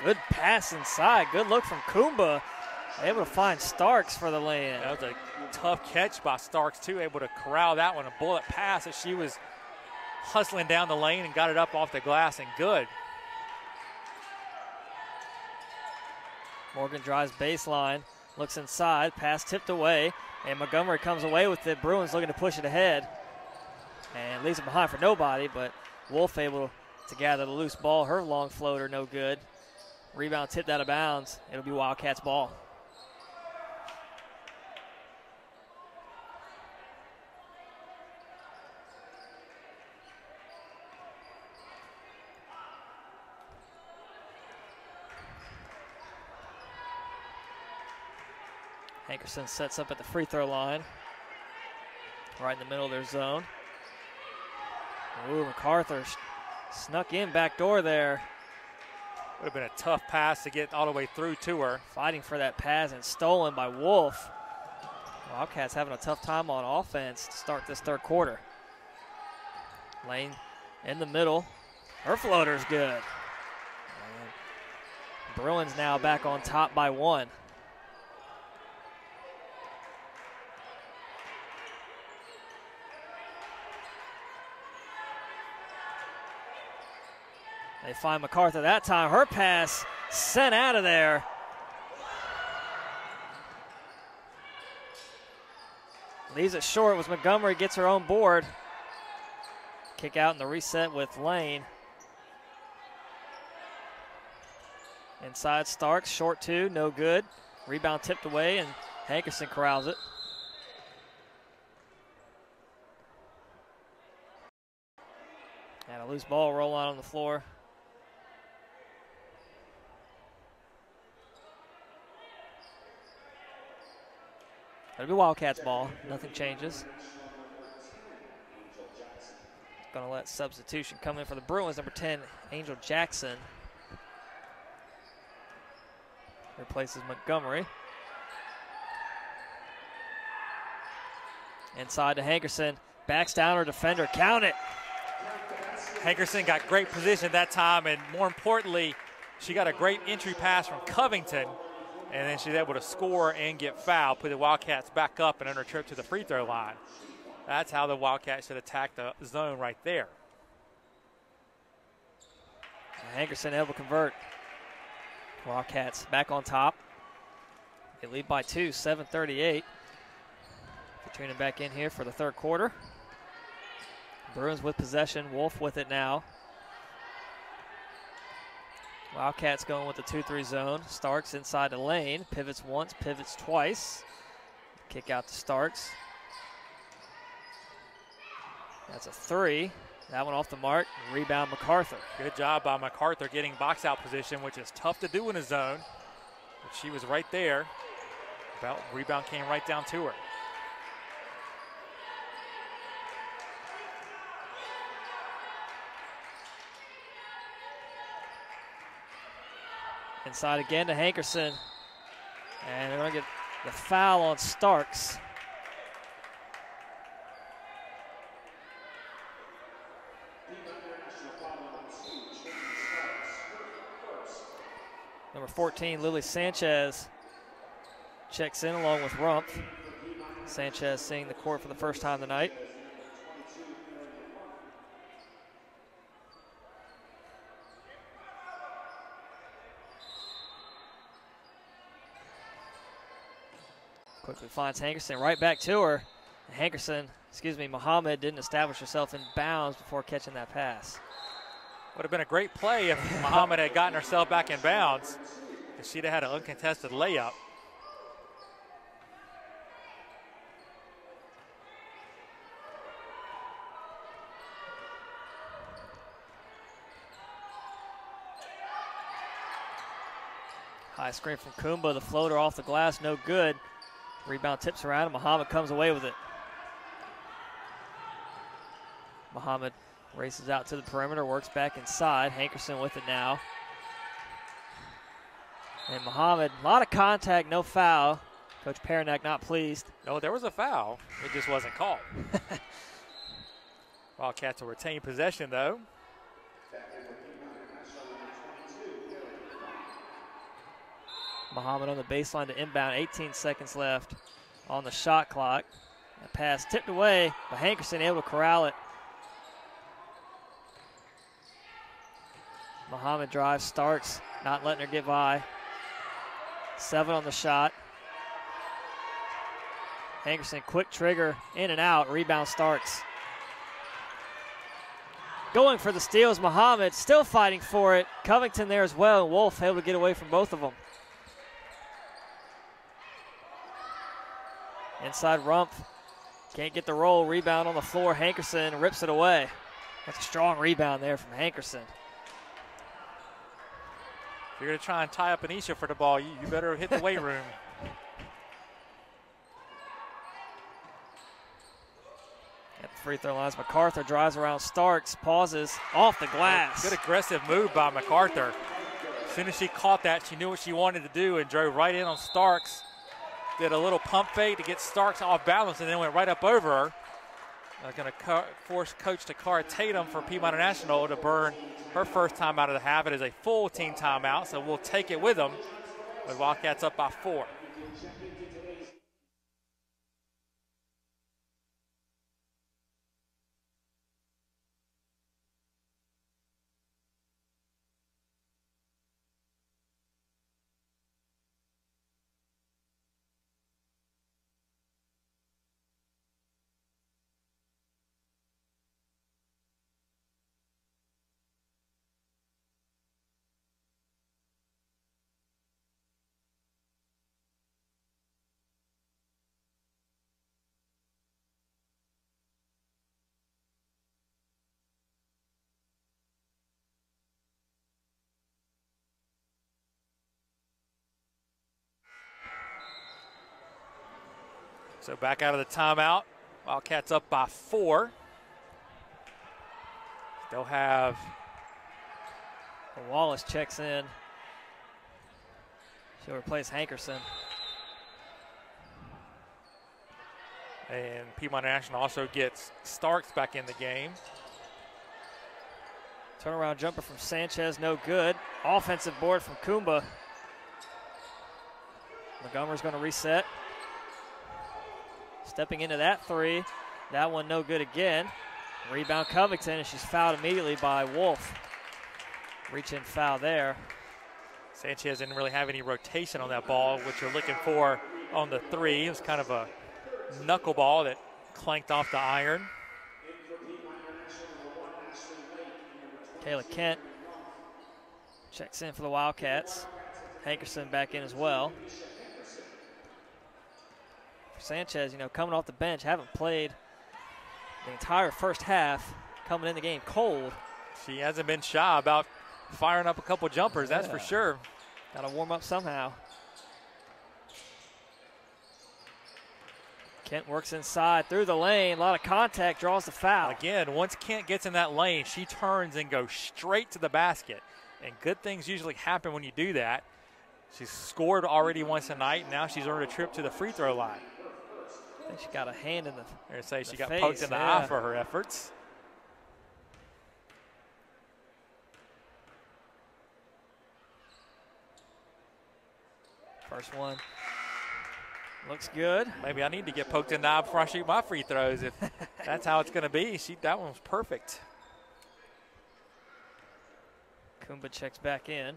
Good pass inside. Good look from Kumba. Able to find Starks for the lay-in. That was a tough catch by Starks, too. Able to corral that one. A bullet pass as she was hustling down the lane and got it up off the glass and good. Morgan drives baseline. Looks inside. Pass tipped away. And Montgomery comes away with it. Bruins looking to push it ahead. And leaves it behind for nobody, but Wolf able to gather the loose ball. Her long floater no good. Rebound tipped out of bounds. It'll be Wildcats ball. Hankerson sets up at the free throw line. Right in the middle of their zone. Ooh, MacArthur snuck in back door there. Would have been a tough pass to get all the way through to her. Fighting for that pass and stolen by Wolf. Wildcats having a tough time on offense to start this third quarter. Lane in the middle. Her floater's good. And Bruins now back on top by 1. They find MacArthur that time. Her pass sent out of there. Leaves it short was Montgomery, gets her own board. Kick out in the reset with Lane. Inside Starks, short 2, no good. Rebound tipped away and Hankerson corrals it. And a loose ball roll out on the floor. It'll be Wildcats ball. Nothing changes. Going to let substitution come in for the Bruins. Number 10, Angel Jackson. Replaces Montgomery. Inside to Hankerson. Backs down her defender. Count it. Hankerson got great position that time, and more importantly, she got a great entry pass from Covington. And then she's able to score and get fouled, put the Wildcats back up and on her trip to the free throw line. That's how the Wildcats should attack the zone right there. Hankerson able to convert. Wildcats back on top. They lead by 2, 7:38. Katrina back in here for the third quarter. Bruins with possession. Wolf with it now. Wildcats going with the 2-3 zone. Starks inside the lane. Pivots once, pivots twice. Kick out to Starks. That's a 3. That one off the mark. Rebound MacArthur. Good job by MacArthur getting box out position, which is tough to do in a zone. But she was right there. Rebound came right down to her. Inside again to Hankerson. And they're going to get the foul on Starks. Number 14, Lily Sanchez, checks in along with Rumpf. Sanchez seeing the court for the first time tonight. Quickly finds Hankerson right back to her. Muhammad didn't establish herself in bounds before catching that pass. Would have been a great play if Muhammad had gotten herself back in bounds, because she'd have had an uncontested layup. High screen from Kumba, the floater off the glass, no good. Rebound tips around and Muhammad comes away with it. Muhammad races out to the perimeter, works back inside. Hankerson with it now. And Muhammad, a lot of contact, no foul. Coach Perinack not pleased. No, there was a foul. It just wasn't called. Wildcats will retain possession, though. Muhammad on the baseline to inbound, 18 seconds left on the shot clock. That pass tipped away, but Hankerson able to corral it. Muhammad drives, Starks, not letting her get by. 7 on the shot. Hankerson, quick trigger, in and out, rebound Starks. Going for the steals, Muhammad still fighting for it. Covington there as well, and Wolf able to get away from both of them. Inside Rumpf, can't get the roll, rebound on the floor, Hankerson rips it away. That's a strong rebound there from Hankerson. If you're going to try and tie up Anisha for the ball, you better hit the weight room. At the free throw lines, MacArthur drives around Starks, pauses, off the glass. Good aggressive move by MacArthur. As soon as she caught that, she knew what she wanted to do and drove right in on Starks. Did a little pump fake to get Starks off balance and then went right up over her. Going to force Coach Takara Tatum for Piedmont International to burn her first time out of the half. It is a full team timeout, so we'll take it with them. With Wildcats up by 4. So back out of the timeout. Wildcats up by 4. They'll have Wallace checks in. She'll replace Hankerson. And Piedmont National also gets Starks back in the game. Turnaround jumper from Sanchez, no good. Offensive board from Kumba. Montgomery's going to reset. Stepping into that 3. That one no good again. Rebound Covington, and she's fouled immediately by Wolf. Reach-in foul there. Sanchez didn't really have any rotation on that ball, which you're looking for on the 3. It was kind of a knuckleball that clanked off the iron. Kayla Kent Checks in for the Wildcats. Hankerson back in as well. Sanchez, coming off the bench, haven't played the entire first half, coming in the game cold. She hasn't been shy about firing up a couple jumpers, that's for sure. Got to warm up somehow. Kent works inside through the lane. A lot of contact, draws the foul. Again, once Kent gets in that lane, she turns and goes straight to the basket. And good things usually happen when you do that. She's scored already once tonight. Now she's earned a trip to the free throw line. I think she got a hand in the I'm going to say she got face, poked in the eye for her efforts. First one looks good. Maybe I need to get poked in the eye before I shoot my free throws. If that's how it's going to be, that one was perfect. Kumba checks back in.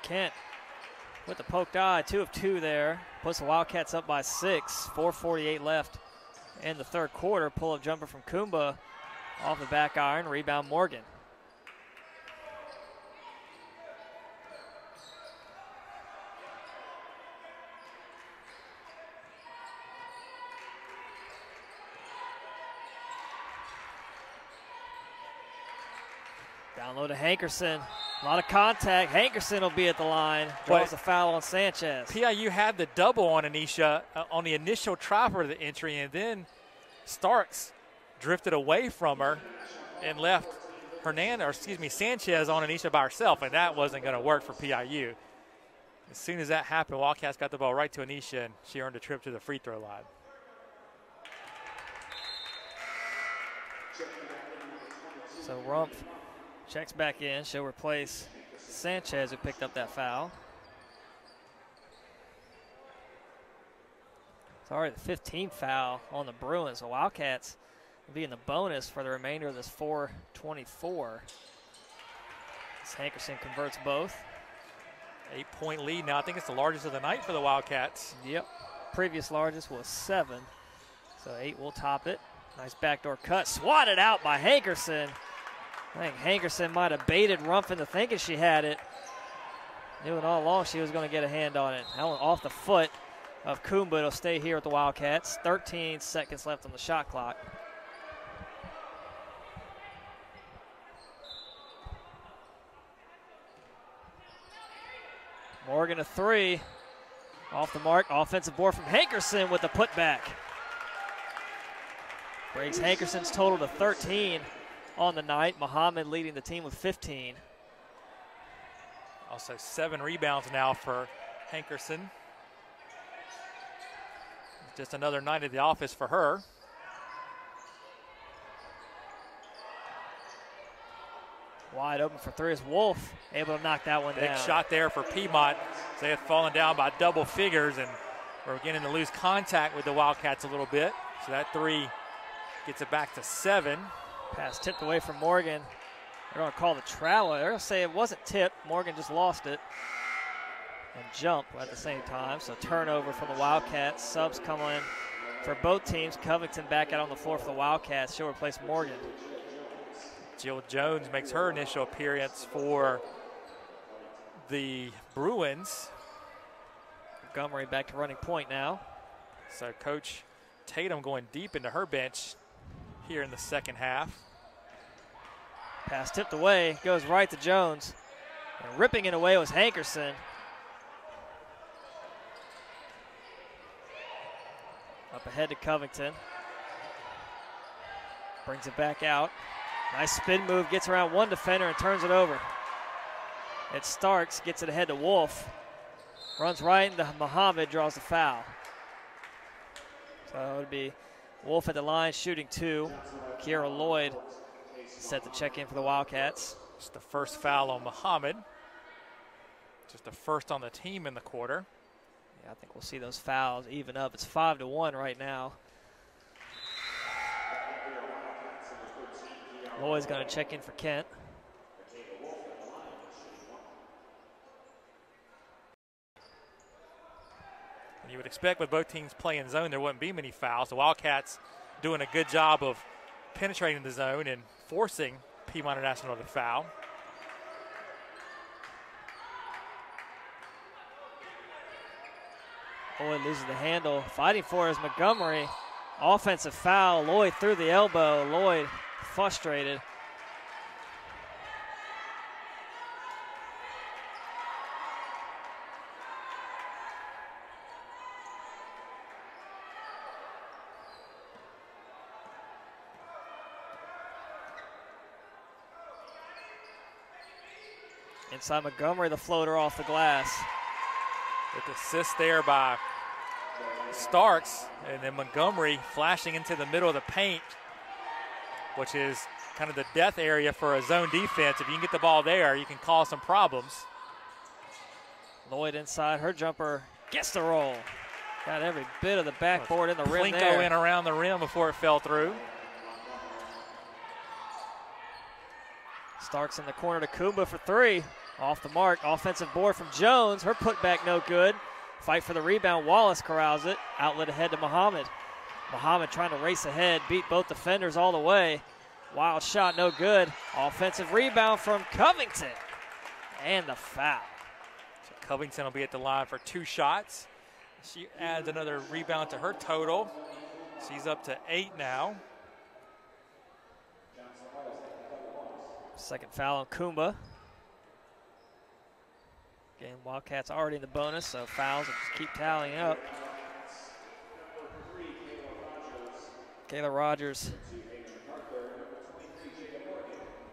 Kent with the poked eye, 2 of 2 there. Puts the Wildcats up by 6, 4:48 left in the third quarter. Pull-up jumper from Kumba off the back iron, rebound Morgan. Down low to Hankerson. A lot of contact. Hankerson will be at the line. Draws a foul on Sanchez. PIU had the double on Anisha on the initial try for the entry, and then Starks drifted away from her and left Sanchez on Anisha by herself, and that wasn't going to work for PIU. As soon as that happened, Wildcats got the ball right to Anisha, and she earned a trip to the free throw line. So Rumpf checks back in. She'll replace Sanchez, who picked up that foul. It's already the 15th foul on the Bruins. The Wildcats will be in the bonus for the remainder of this 4:24. As Hankerson converts both. 8-point lead now. I think it's the largest of the night for the Wildcats. Yep. Previous largest was 7. So 8 will top it. Nice backdoor cut. Swatted out by Hankerson. I think Hankerson might have baited Rumpf into thinking she had it. Knew it all along she was going to get a hand on it. That one off the foot of Kumba. It'll stay here with the Wildcats. 13 seconds left on the shot clock. Morgan a 3. Off the mark. Offensive board from Hankerson with the putback. Breaks Hankerson's total to 13 on the night. Muhammad leading the team with 15. Also 7 rebounds now for Hankerson. Just another night at the office for her. Wide open for 3 is Wolf, able to knock that one down. Big shot there for Piedmont. They had fallen down by double figures, and we're beginning to lose contact with the Wildcats a little bit. So that 3 gets it back to 7. Pass tipped away from Morgan. They're going to call the travel. They're going to say it wasn't tipped. Morgan just lost it and jump at the same time. So turnover from the Wildcats. Subs come in for both teams. Covington back out on the floor for the Wildcats. She'll replace Morgan. Jill Jones makes her initial appearance for the Bruins. Montgomery back to running point now. So Coach Tatum going deep into her bench here in the second half. Pass tipped away, goes right to Jones. And ripping it away was Hankerson. Up ahead to Covington. Brings it back out. Nice spin move, gets around one defender and turns it over. It's Starks, gets it ahead to Wolf. Runs right into Muhammad, draws the foul. So it would be Wolf at the line shooting 2. Kiera Lloyd set to check in for the Wildcats. Just the first foul on Muhammad. Just the first on the team in the quarter. Yeah, I think we'll see those fouls even up. It's 5-1 right now. Lloyd's going to check in for Kent. And you would expect with both teams playing zone, there wouldn't be many fouls. The Wildcats doing a good job of penetrating the zone and forcing Piedmont International to foul. Lloyd loses the handle. Fighting for is Montgomery. Offensive foul. Lloyd through the elbow. Lloyd frustrated. Inside Montgomery, the floater off the glass. With assist there by Starks, and then Montgomery flashing into the middle of the paint, which is kind of the death area for a zone defense. If you can get the ball there, you can cause some problems. Lloyd inside, her jumper gets the roll. Got every bit of the backboard in the rim Plinko there. in around the rim before it fell through. Starks in the corner to Kumba for three. Off the mark, offensive board from Jones. Her putback no good. Fight for the rebound. Wallace corrals it. Outlet ahead to Muhammad. Muhammad trying to race ahead, beat both defenders all the way. Wild shot, no good. Offensive rebound from Covington. And the foul. So Covington will be at the line for 2 shots. She adds another rebound to her total. She's up to 8 now. Second foul on Kumba. Again, Wildcats already in the bonus, so fouls will just keep tallying up. Kayla Rogers,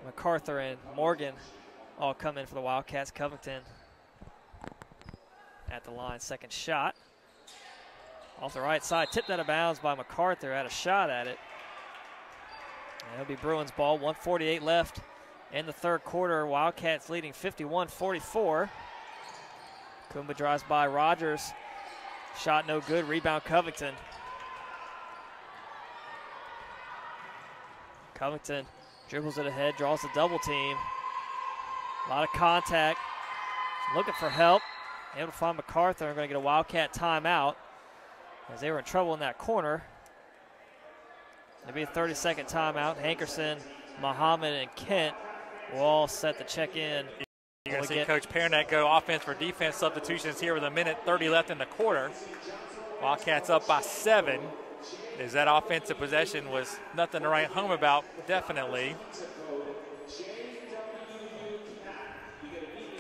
MacArthur, and Morgan all come in for the Wildcats. Covington at the line, second shot. Off the right side, tipped out of bounds by MacArthur, had a shot at it. And it'll be Bruins ball, 1:48 left in the third quarter. Wildcats leading 51-44. Kumba drives by Rogers. Shot no good. Rebound Covington. Covington dribbles it ahead, draws the double team. A lot of contact. Looking for help. Able to find MacArthur. Going to get a Wildcat timeout as they were in trouble in that corner. It'll be a 30-second timeout. Hankerson, Muhammad, and Kent will all set the check in. You're going to see Coach Pernak go offense for defense substitutions here with 1:30 left in the quarter. Wildcats up by 7. As that offensive possession was nothing to write home about, definitely.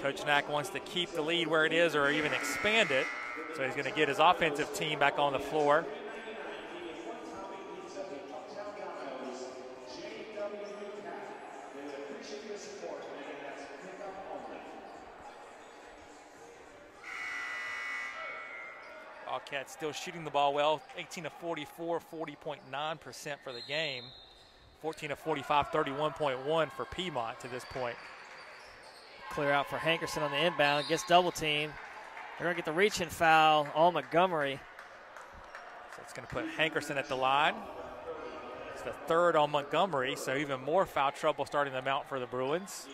Coach Knack wants to keep the lead where it is or even expand it. So he's going to get his offensive team back on the floor. Wildcats still shooting the ball well, 18 of 44, 40.9% for the game. 14 of 45, 31.1 for Piedmont to this point. Clear out for Hankerson on the inbound, gets double team. They're going to get the reach-in foul on Montgomery. So it's going to put Hankerson at the line. It's the third on Montgomery, so even more foul trouble starting to mount for the Bruins.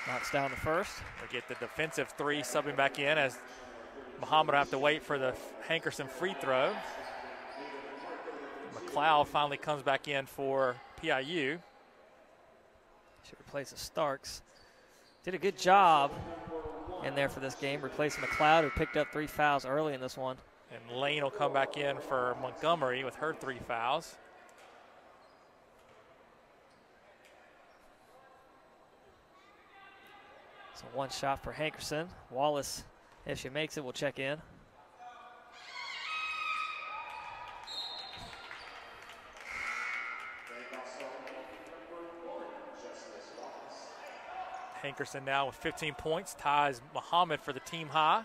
Knocks down the first. They get the defensive 3 subbing back in as Muhammad will have to wait for the Hankerson free throw. McLeod finally comes back in for PIU. She replaces Starks. Did a good job in there for this game, replacing McLeod, who picked up 3 fouls early in this one. And Lane will come back in for Montgomery with her 3 fouls. So one shot for Hankerson. Wallace, if she makes it, will check in. Hankerson now with 15 points, ties Muhammad for the team high.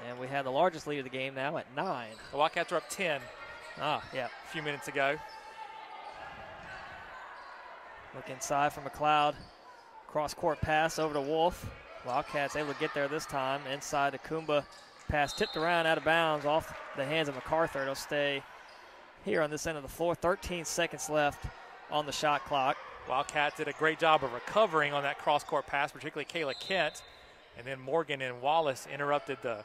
And we have the largest lead of the game now at 9. The Wildcats are up 10. Yeah. A few minutes ago. Look inside for McLeod. Cross-court pass over to Wolf. Wildcats able to get there this time. Inside to Kumba. Pass tipped around out of bounds off the hands of MacArthur. It'll stay here on this end of the floor. 13 seconds left on the shot clock. Wildcats did a great job of recovering on that cross-court pass, particularly Kayla Kent. And then Morgan and Wallace interrupted the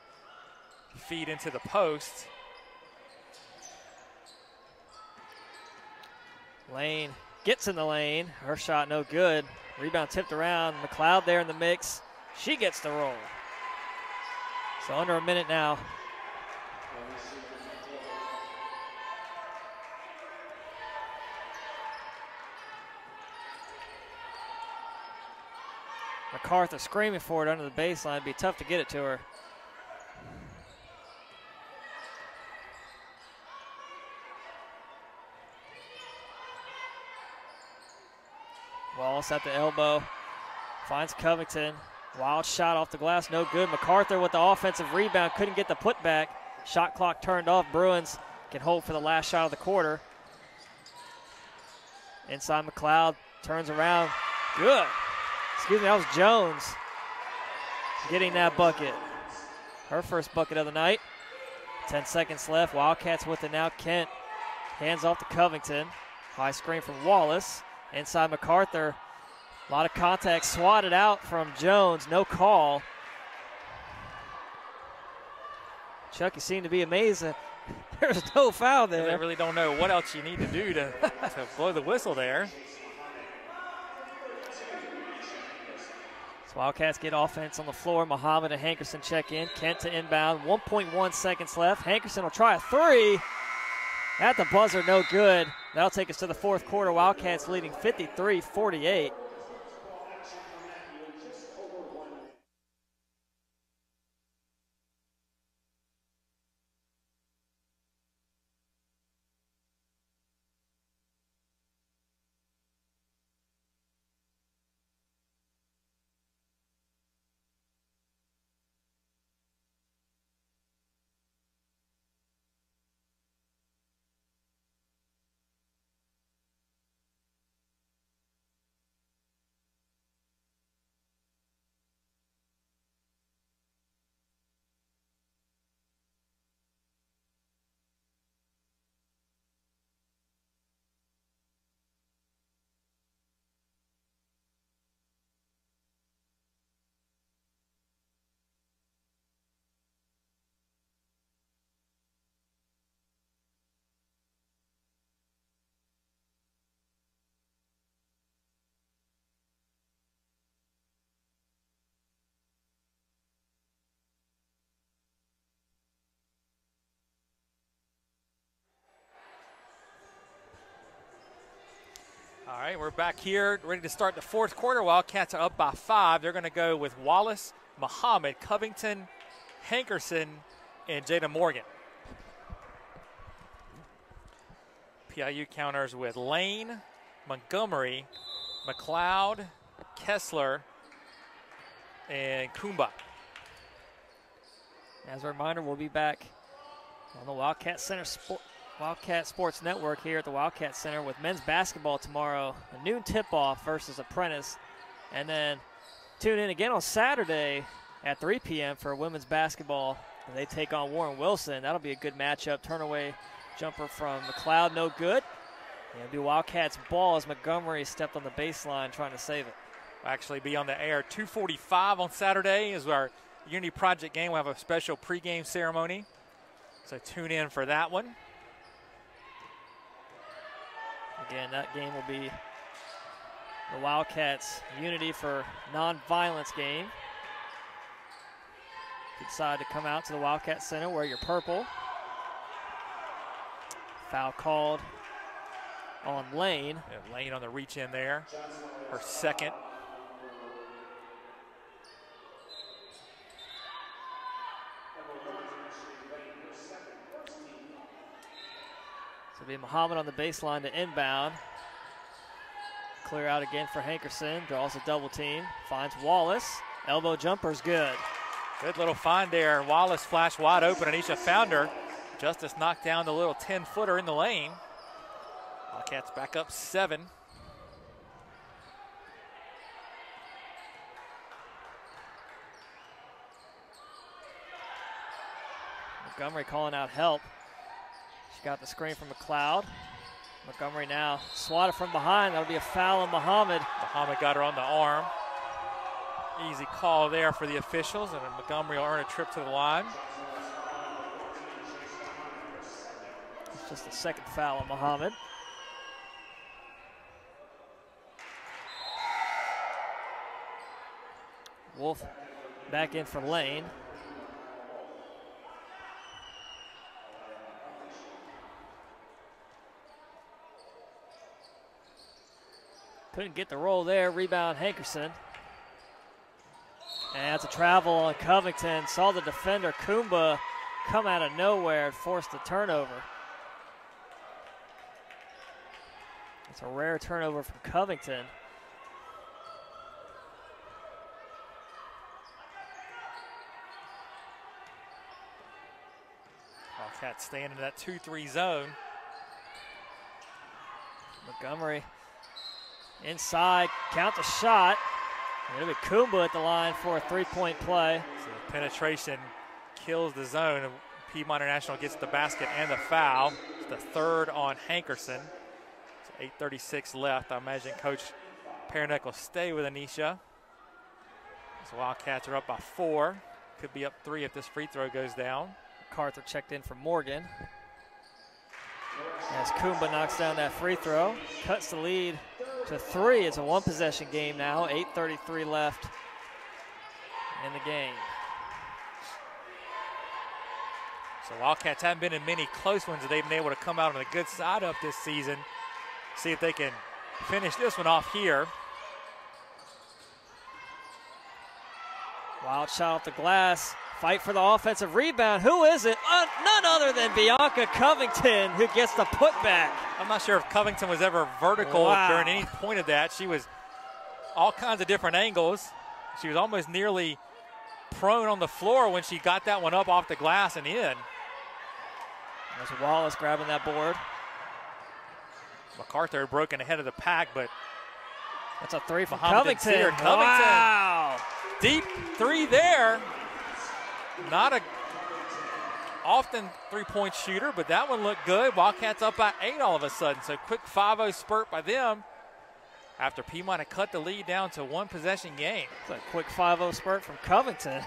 feed into the post. Lane gets in the lane. Her shot no good. Rebound tipped around. McLeod there in the mix. She gets the roll. So under a minute now. MacArthur screaming for it under the baseline. It'd be tough to get it to her. Wallace at the elbow. Finds Covington. Wild shot off the glass, no good. MacArthur with the offensive rebound. Couldn't get the putback. Shot clock turned off. Bruins can hold for the last shot of the quarter. Inside McLeod. Turns around. Good. Excuse me, that was Jones getting that bucket. Her first bucket of the night. 10 seconds left. Wildcats with it now. Kent hands off to Covington. High screen from Wallace. Inside MacArthur. A lot of contact. Swatted out from Jones. No call. Chuck, you seem to be amazed that there's no foul there. I really don't know what else you need to do to blow the whistle there. So Wildcats get offense on the floor. Muhammad and Hankerson check in. Kent to inbound. 1.1 seconds left. Hankerson will try a three. At the buzzer, no good. That'll take us to the fourth quarter. Wildcats leading 53-48. All right, we're back here ready to start the fourth quarter. Wildcats are up by 5. They're going to go with Wallace, Muhammad, Covington, Hankerson, and Jada Morgan. PIU counters with Lane, Montgomery, McLeod, Kessler, and Kumba. As a reminder, we'll be back on the Wildcat Sports Network here at the Wildcat Center with men's basketball tomorrow. A noon tip-off versus Apprentice. And then tune in again on Saturday at 3 p.m. for women's basketball. And they take on Warren Wilson. That'll be a good matchup. Turn-away jumper from McLeod, no good. And it'll be Wildcats ball as Montgomery stepped on the baseline trying to save it. We'll actually be on the air 2:45 on Saturday is our Unity Project game. We'll have a special pregame ceremony. So tune in for that one. Again, that game will be the Wildcats Unity for non-violence game. If you decide to come out to the Wildcat Center, wear your purple. Foul called on Lane. Yeah, Lane on the reach in there. Her second. So it'll be Muhammad on the baseline to inbound. Clear out again for Hankerson. Draws a double team. Finds Wallace. Elbow jumper's good. Good little find there. Wallace flashed wide open. Anisha found her. Justice knocked down the little 10-footer in the lane. Wildcats back up 7. Montgomery calling out help. She got the screen from McLeod. Montgomery now swatted from behind. That'll be a foul on Muhammad. Muhammad got her on the arm. Easy call there for the officials, and Montgomery will earn a trip to the line. It's just the second foul on Muhammad. Wolf back in for Lane. Couldn't get the roll there. Rebound Hankerson. And that's a travel on Covington. Saw the defender Kumba come out of nowhere and force the turnover. It's a rare turnover from Covington. Wildcats staying in that 2-3 zone. Montgomery inside, count the shot. It'll be Kumba at the line for a three-point play. So the penetration kills the zone, and Piedmont International gets the basket and the foul. It's the third on Hankerson. So 8:36 left. I imagine Coach Pernick will stay with Anisha. So Wildcats are up by 4. Could be up 3 if this free throw goes down. MacArthur checked in for Morgan. As Kumba knocks down that free throw, cuts the lead to 3. It's a one-possession game now. 8:33 left in the game. So Wildcats haven't been in many close ones. They've been able to come out on the good side up this season. See if they can finish this one off here. Wild shot off the glass. Fight for the offensive rebound. Who is it? None other than Bianca Covington, who gets the putback. I'm not sure if Covington was ever vertical during any point of that. She was all kinds of different angles. She was almost nearly prone on the floor when she got that one up off the glass and in. There's Wallace grabbing that board. MacArthur had broken ahead of the pack, but that's a 3 from Muhammad Covington. Wow. Deep 3 there. Not a often three-point shooter, but that one looked good. Wildcats up by 8 all of a sudden. So quick 5-0 spurt by them after Piedmont had cut the lead down to one possession game. It's a quick 5-0 spurt from Covington.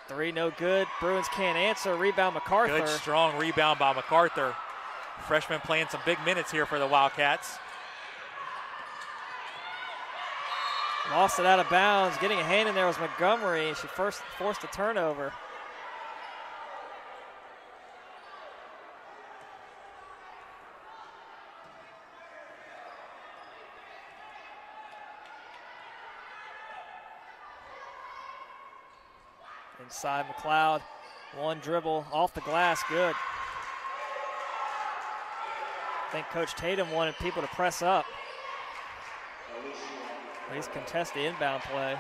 3 no good. Bruins can't answer. Rebound MacArthur. Good strong rebound by MacArthur. Freshman playing some big minutes here for the Wildcats. Lost it out of bounds. Getting a hand in there was Montgomery. She first forced a turnover. Inside McLeod. One dribble off the glass. Good. I think Coach Tatum wanted people to press up. At least contest the inbound play. And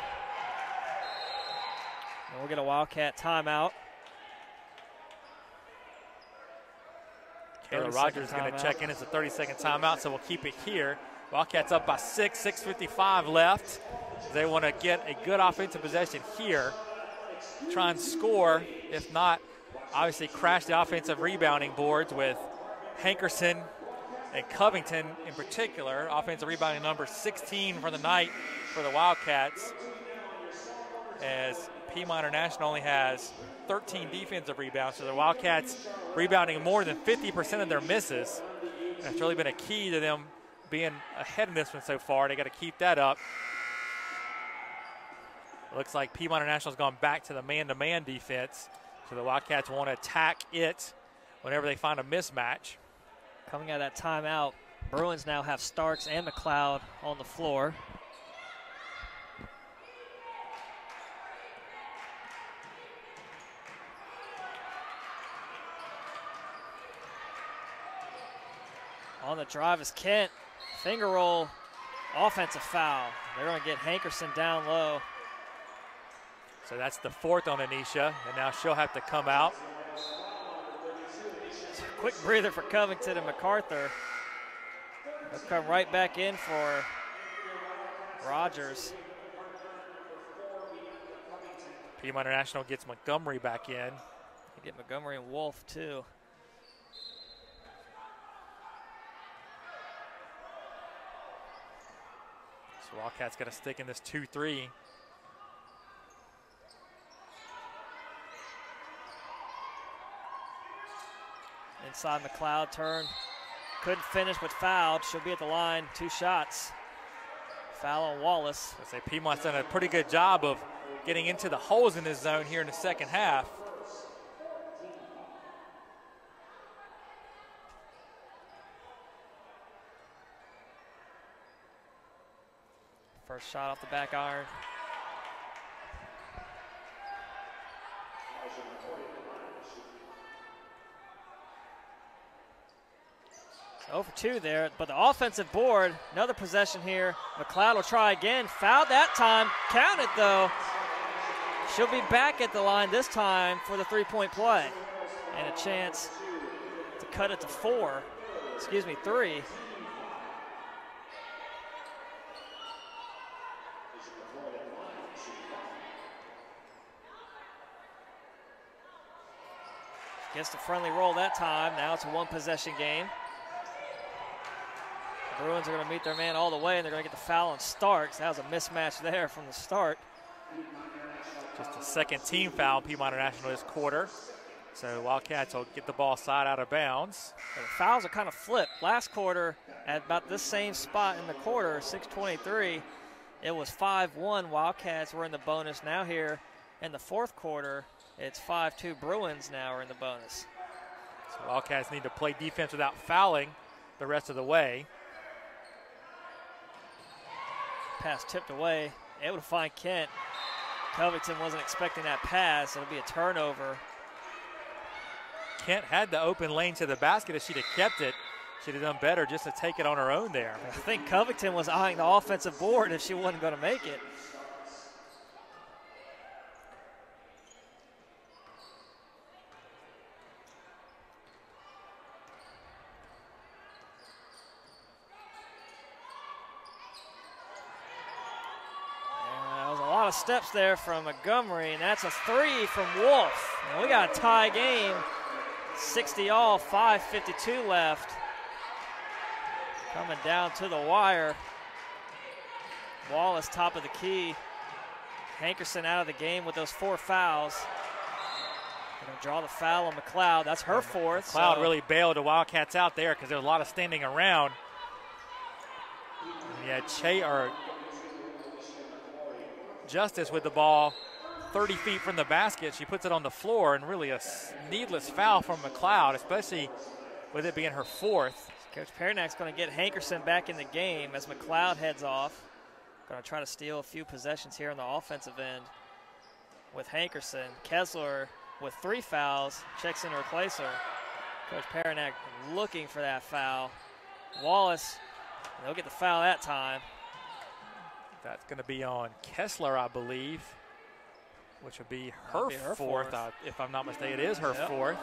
we'll get a Wildcat timeout. Kayla Rogers is going to check in. It's a 30-second timeout, so we'll keep it here. Wildcats up by 6, 6:55 left. They want to get a good offensive possession here. Try and score. If not, obviously crash the offensive rebounding boards with Hankerson and Covington in particular. Offensive rebounding number 16 for the night for the Wildcats, as Piedmont International only has 13 defensive rebounds. So the Wildcats rebounding more than 50% of their misses. That's really been a key to them being ahead in this one so far. They got to keep that up. It looks like Piedmont International has gone back to the man-to-man defense. So the Wildcats want to attack it whenever they find a mismatch. Coming out of that timeout, Bruins now have Starks and McLeod on the floor. On the drive is Kent. Finger roll, offensive foul. They're going to get Hankerson down low. So that's the 4th on Anisha, and now she'll have to come out. Quick breather for Covington and MacArthur. They'll come right back in for Rogers. Piedmont International gets Montgomery back in. You get Montgomery and Wolf too. So Wildcats got to stick in this 2-3. Inside McLeod turn. Couldn't finish but fouled. She'll be at the line. 2 shots. Foul on Wallace. I say Piedmont's done a pretty good job of getting into the holes in this zone here in the second half. First shot off the back iron. So 0 for 2 there, but the offensive board, another possession here. McLeod will try again. Fouled that time. Count it though. She'll be back at the line this time for the 3-point play. And a chance to cut it to 3. Gets the friendly roll that time. Now it's a 1-possession game. The Bruins are going to meet their man all the way, and they're going to get the foul on Starks. That was a mismatch there from the start. Just a second team foul, Piedmont International this quarter. So Wildcats will get the ball side out of bounds. The fouls are kind of flipped. Last quarter, at about this same spot in the quarter, 6:23, it was 5-1. Wildcats were in the bonus. Now here in the fourth quarter, it's 5-2. Bruins now are in the bonus. So Wildcats need to play defense without fouling the rest of the way. Pass tipped away, able to find Kent. Covington wasn't expecting that pass. It'll be a turnover. Kent had the open lane to the basket. If she'd have kept it, she'd have done better just to take it on her own there. I think Covington was eyeing the offensive board if she wasn't going to make it. Steps there from Montgomery, and that's a 3 from Wolf. And we got a tie game, 60-all, 5:52 left. Coming down to the wire. Wallace top of the key. Hankerson out of the game with those 4 fouls. Going to draw the foul on McLeod. That's her 4th. McLeod really bailed the Wildcats out there because there was a lot of standing around. Yeah, Justice with the ball 30 feet from the basket. She puts it on the floor, and really a needless foul from McLeod, especially with it being her 4th. Coach Paranak's going to get Hankerson back in the game as McLeod heads off. Going to try to steal a few possessions here on the offensive end with Hankerson. Kessler with 3 fouls, checks in to replace her. Coach Paranak looking for that foul. Wallace, they'll get the foul that time. That's going to be on Kessler, I believe, which would be her 4th. If I'm not mistaken, it is her 4th.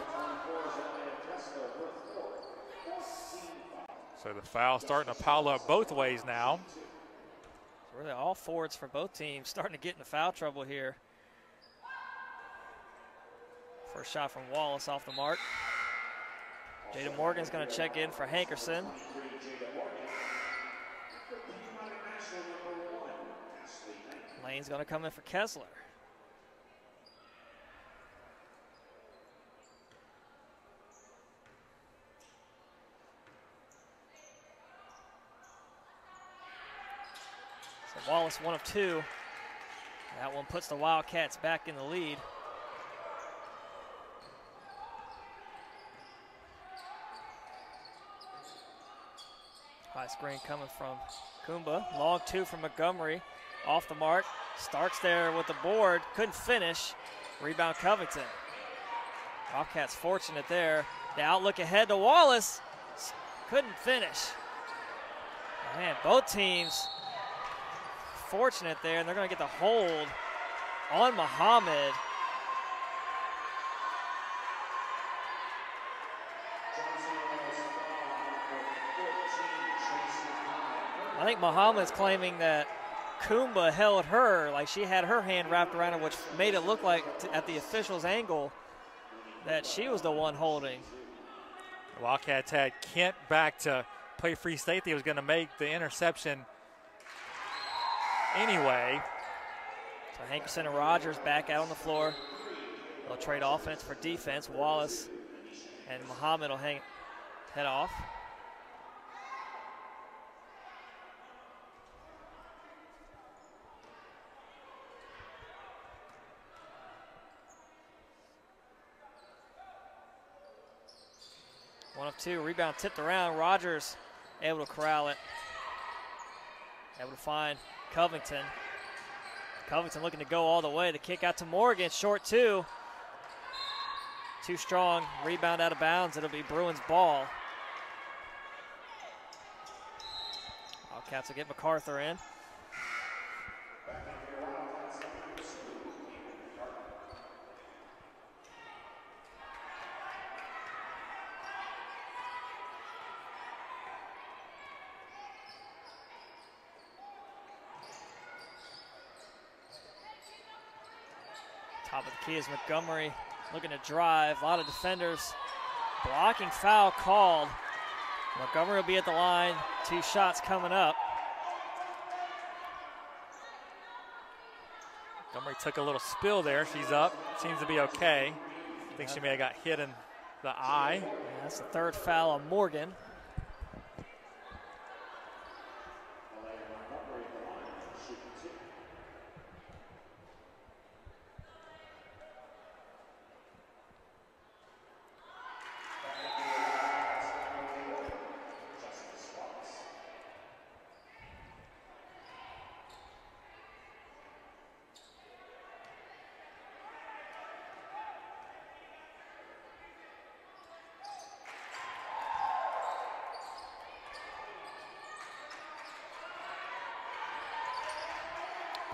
So the foul starting to pile up both ways now. Really all forwards for both teams starting to get into foul trouble here. First shot from Wallace off the mark. Jada Morgan's going to check in for Hankerson. Lane's going to come in for Kessler. So Wallace 1 of 2. That one puts the Wildcats back in the lead. High screen coming from Kumba. Long 2 from Montgomery. Off the mark. Starks there with the board. Couldn't finish. Rebound Covington. Wildcats fortunate there. The outlook ahead to Wallace. Couldn't finish. Man, both teams fortunate there, and they're going to get the hold on Muhammad. I think Muhammad's claiming that Kumba held her, like she had her hand wrapped around her, which made it look like at the official's angle that she was the one holding. The Wildcats had Kent back to play free safety. He was going to make the interception anyway. So Hankerson and Rogers back out on the floor. They'll trade offense for defense. Wallace and Muhammad will head off. One of two, rebound tipped around. Rogers able to corral it. Able to find Covington. Covington looking to go all the way. The kick out to Morgan, short two. Too strong, rebound out of bounds. It'll be Bruins ball. Wildcats will get MacArthur in. Top of the key is Montgomery looking to drive. A lot of defenders. Blocking foul called. Montgomery will be at the line. 2 shots coming up. Montgomery took a little spill there. She's up. Seems to be okay. I think she may have got hit in the eye. Yeah, that's the 3rd foul on Morgan.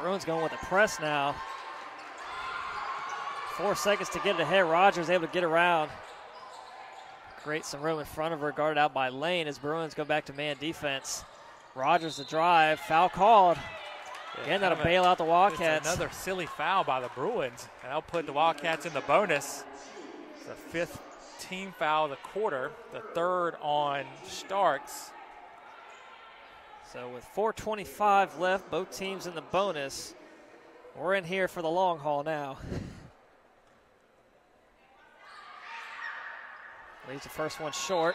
Bruins going with the press now. 4 seconds to get it ahead. Rogers able to get around. Create some room in front of her, guarded out by Lane as Bruins go back to man defense. Rogers the drive, foul called. Again, that'll bail out the Wildcats. It's another silly foul by the Bruins, and that'll put the Wildcats in the bonus. It's the 5th team foul of the quarter, the 3rd on Starks. So with 4:25 left, both teams in the bonus. We're in here for the long haul now. Leaves the first one short.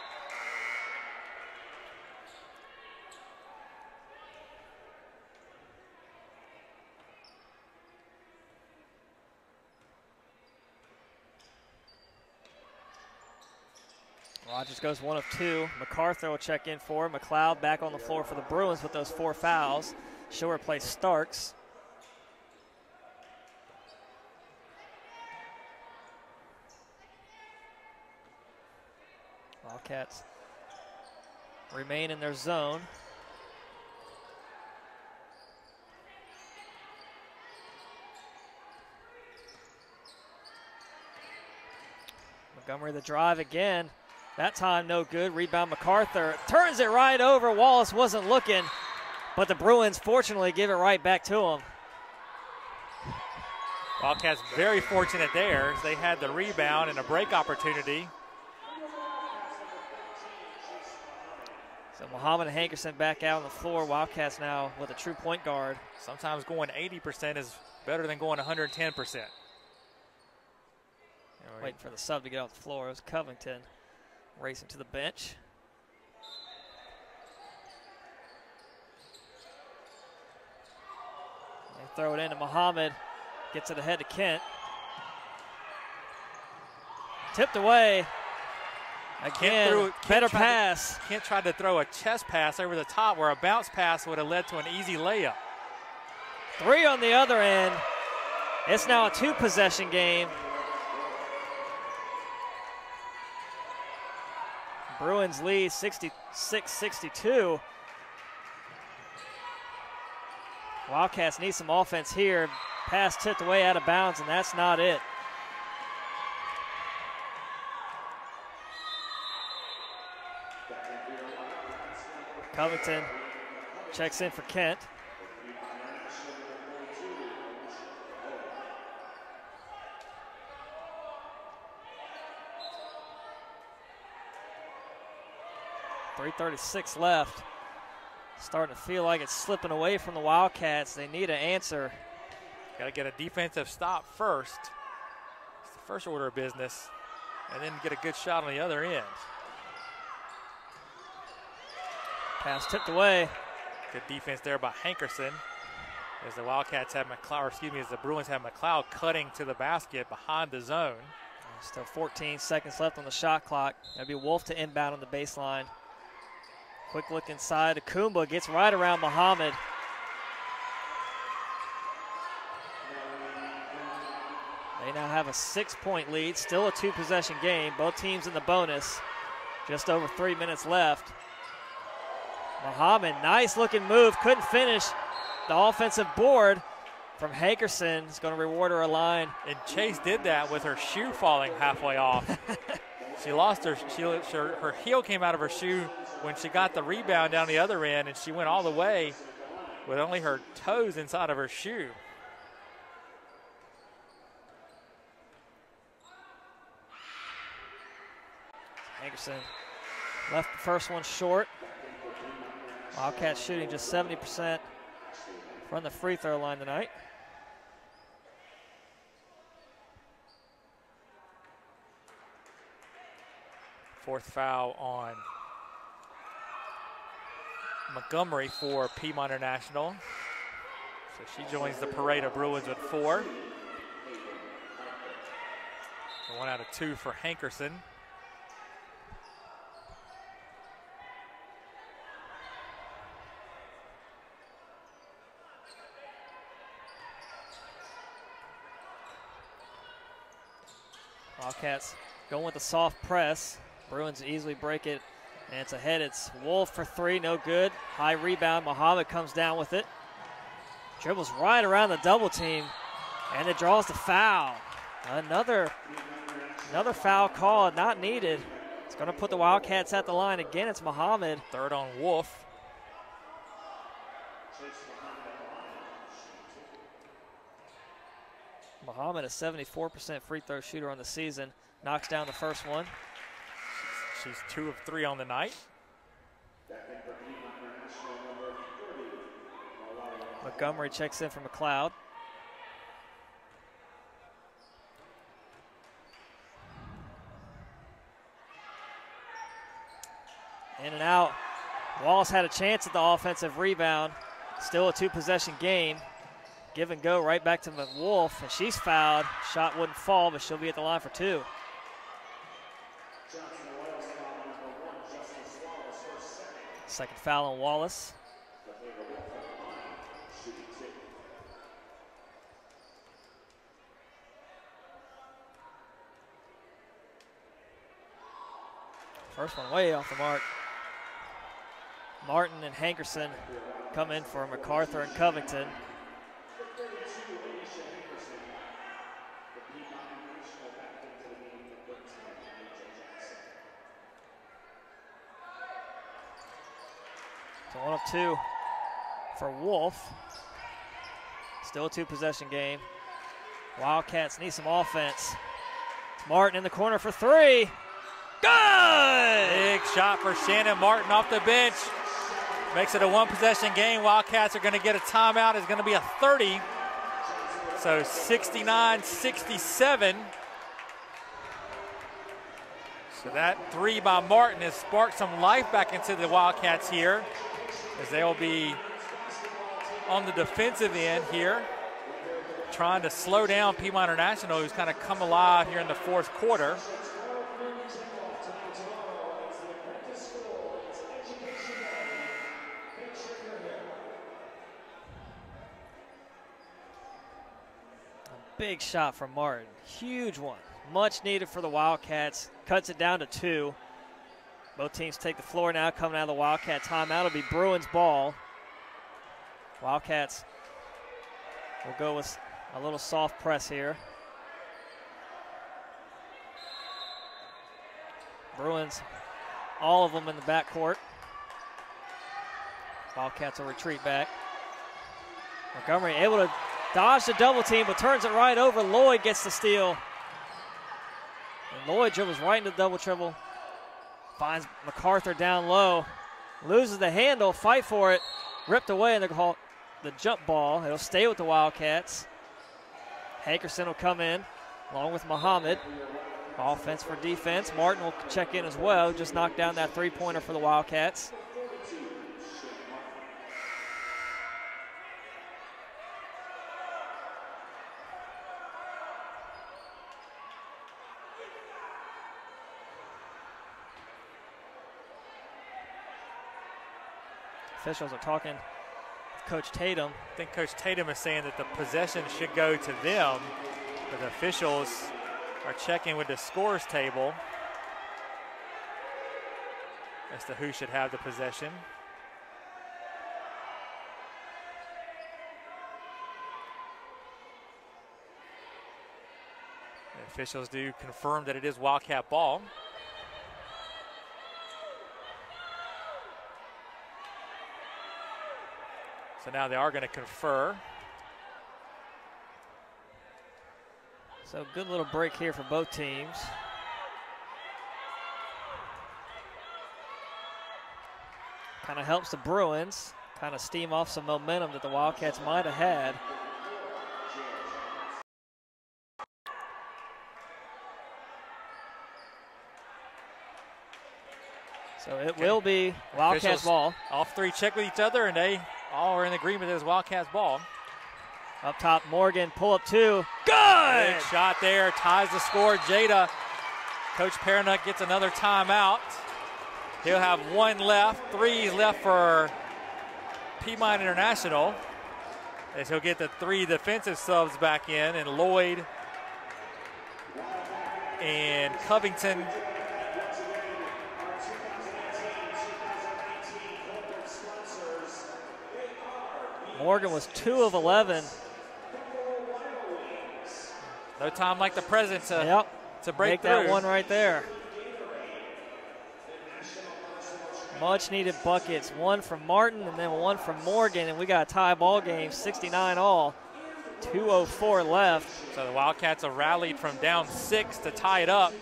Rogers goes 1 of 2. MacArthur will check in for him. McLeod back on the floor for the Bruins with those 4 fouls. She'll replace Starks. Wildcats remain in their zone. Montgomery the drive again. That time no good. Rebound MacArthur. Turns it right over. Wallace wasn't looking, but the Bruins fortunately give it right back to him. Wildcats very fortunate there. They had the rebound and a break opportunity. So Muhammad and Hankerson back out on the floor. Wildcats now with a true point guard. Sometimes going 80% is better than going 110%. Waiting for the sub to get off the floor. It was Covington racing to the bench. They throw it into Muhammad. Gets it ahead to Kent. Tipped away. Again, better pass. Kent tried to throw a chest pass over the top where a bounce pass would have led to an easy layup. 3 on the other end. It's now a 2-possession game. Bruins lead 66-62. Wildcats need some offense here. Pass tipped away out of bounds, and that's not it. Covington checks in for Kent. .336 left. Starting to feel like it's slipping away from the Wildcats. They need an answer. Got to get a defensive stop first. It's the first order of business. And then get a good shot on the other end. Pass tipped away. Good defense there by Hankerson. As the Wildcats have McLeod, or excuse me, as the Bruins have McLeod cutting to the basket behind the zone. Still 14 seconds left on the shot clock. That'll be Wolf to inbound on the baseline. Quick look inside. Akumba gets right around Muhammad. They now have a 6-point lead. Still a 2-possession game. Both teams in the bonus. Just over 3 minutes left. Muhammad, nice looking move. Couldn't finish. The offensive board from Hankerson is going to reward her a line. And Chase did that with her shoe falling halfway off. She lost her heel came out of her shoe when she got the rebound down the other end, and she went all the way with only her toes inside of her shoe. Hankerson left the first one short. Wildcats shooting just 70% from the free throw line tonight. Fourth foul on Montgomery for Piedmont International. So she joins the parade of Bruins with 4. So 1 out of 2 for Hankerson. Wildcats going with the soft press. Bruins easily break it, and it's ahead. It's Wolf for 3, no good. High rebound, Muhammad comes down with it. Dribbles right around the double team, and it draws the foul. Another foul call, not needed. It's going to put the Wildcats at the line again. It's Muhammad. Third on Wolf. Muhammad, a 74% free throw shooter on the season, knocks down the first one. She's 2 of 3 on the night. Montgomery checks in for McLeod. In and out. Wallace had a chance at the offensive rebound. Still a 2-possession game. Give and go right back to Wolf, and she's fouled. Shot wouldn't fall, but she'll be at the line for 2. Second foul on Wallace. First one way off the mark. Martin and Hankerson come in for MacArthur and Covington. So 1 of 2 for Wolf. Still a 2-possession game. Wildcats need some offense. It's Martin in the corner for 3. Good! Big shot for Shannon Martin off the bench. Makes it a 1-possession game. Wildcats are going to get a timeout. It's going to be a 30. So 69-67. So that 3 by Martin has sparked some life back into the Wildcats here, as they will be on the defensive end here, trying to slow down Piedmont International, who's kind of come alive here in the fourth quarter. Big shot from Martin. Huge one. Much needed for the Wildcats. Cuts it down to 2. Both teams take the floor now, coming out of the Wildcat timeout. It'll be Bruins ball. Wildcats will go with a little soft press here. Bruins, all of them in the backcourt. Wildcats will retreat back. Montgomery able to dodge the double team, but turns it right over. Lloyd gets the steal. And Lloyd dribbles right into the double dribble. Finds MacArthur down low. loses the handle, fight for it, ripped away, and they're called the jump ball. It'll stay with the Wildcats. Hankerson will come in along with Muhammad. Offense for defense. Martin will check in as well. Just knocked down that three-pointer for the Wildcats. Officials are talking with Coach Tatum. I think Coach Tatum is saying that the possession should go to them, but the officials are checking with the scores table as to who should have the possession. The officials do confirm that it is Wildcat ball. So now they are going to confer. So good little break here for both teams. Kind of helps the Bruins kind of steam off some momentum that the Wildcats might have had. So it will be Wildcats ball. All three check with each other, and they all are in agreement that it's Wildcats ball. Up top, Morgan, pull up two. Good! Big shot there, ties the score. Jada, Coach Paranuk gets another timeout. He'll have one left, 3 left for Piedmont International, as he'll get the 3 defensive subs back in, and Lloyd and Covington. Morgan was 2 of 11. No time like the present to break Make through. that one right there. Much needed buckets. One from Martin and then one from Morgan, and we got a tie ball game, 69 all. 2:04 left. So the Wildcats have rallied from down 6 to tie it up.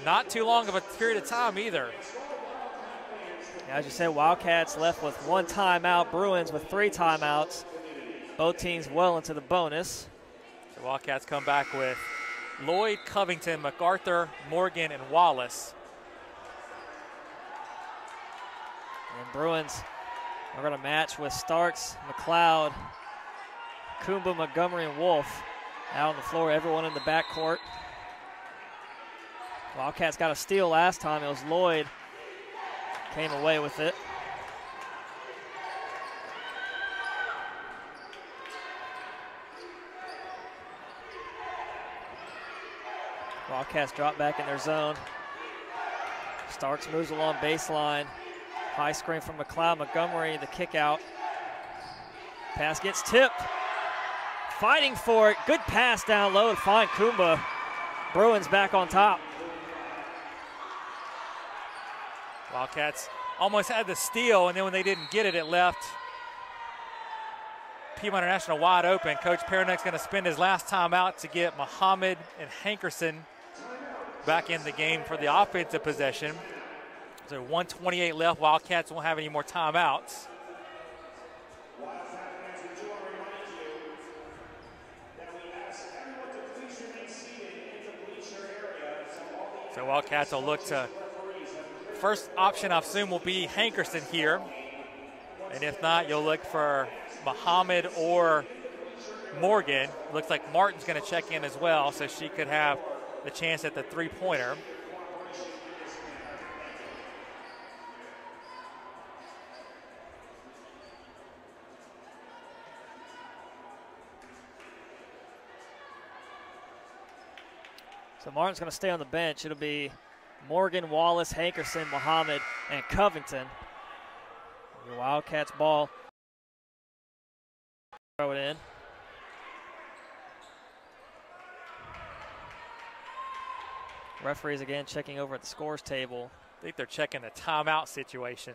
Not too long of a period of time either. As you said, Wildcats left with 1 timeout, Bruins with 3 timeouts. Both teams well into the bonus. The Wildcats come back with Lloyd, Covington, MacArthur, Morgan, and Wallace. And Bruins are going to match with Starks, McLeod, Kumba, Montgomery, and Wolf out on the floor, everyone in the backcourt. Wildcats got a steal last time. It was Lloyd. Came away with it. Wildcats drop back in their zone. Starks moves along baseline. High screen from McLeod. Montgomery, the kick out. Pass gets tipped. Fighting for it. Good pass down low to find Kumba. Bruins back on top. Wildcats almost had the steal, and then when they didn't get it, it left Piedmont International wide open. Coach Paranuk's going to spend his last timeout to get Muhammad and Hankerson back in the game for the offensive possession. So 1:28 left. Wildcats won't have any more timeouts. So Wildcats will look to, first option I assume will be Hankerson here. And if not, you'll look for Muhammad or Morgan. Looks like Martin's going to check in as well, so she could have the chance at the three-pointer. So Martin's going to stay on the bench. It'll be Morgan, Wallace, Hankerson, Muhammad, and Covington. Your Wildcats ball. Throw it in. Referees again checking over at the scores table. I think they're checking the timeout situation.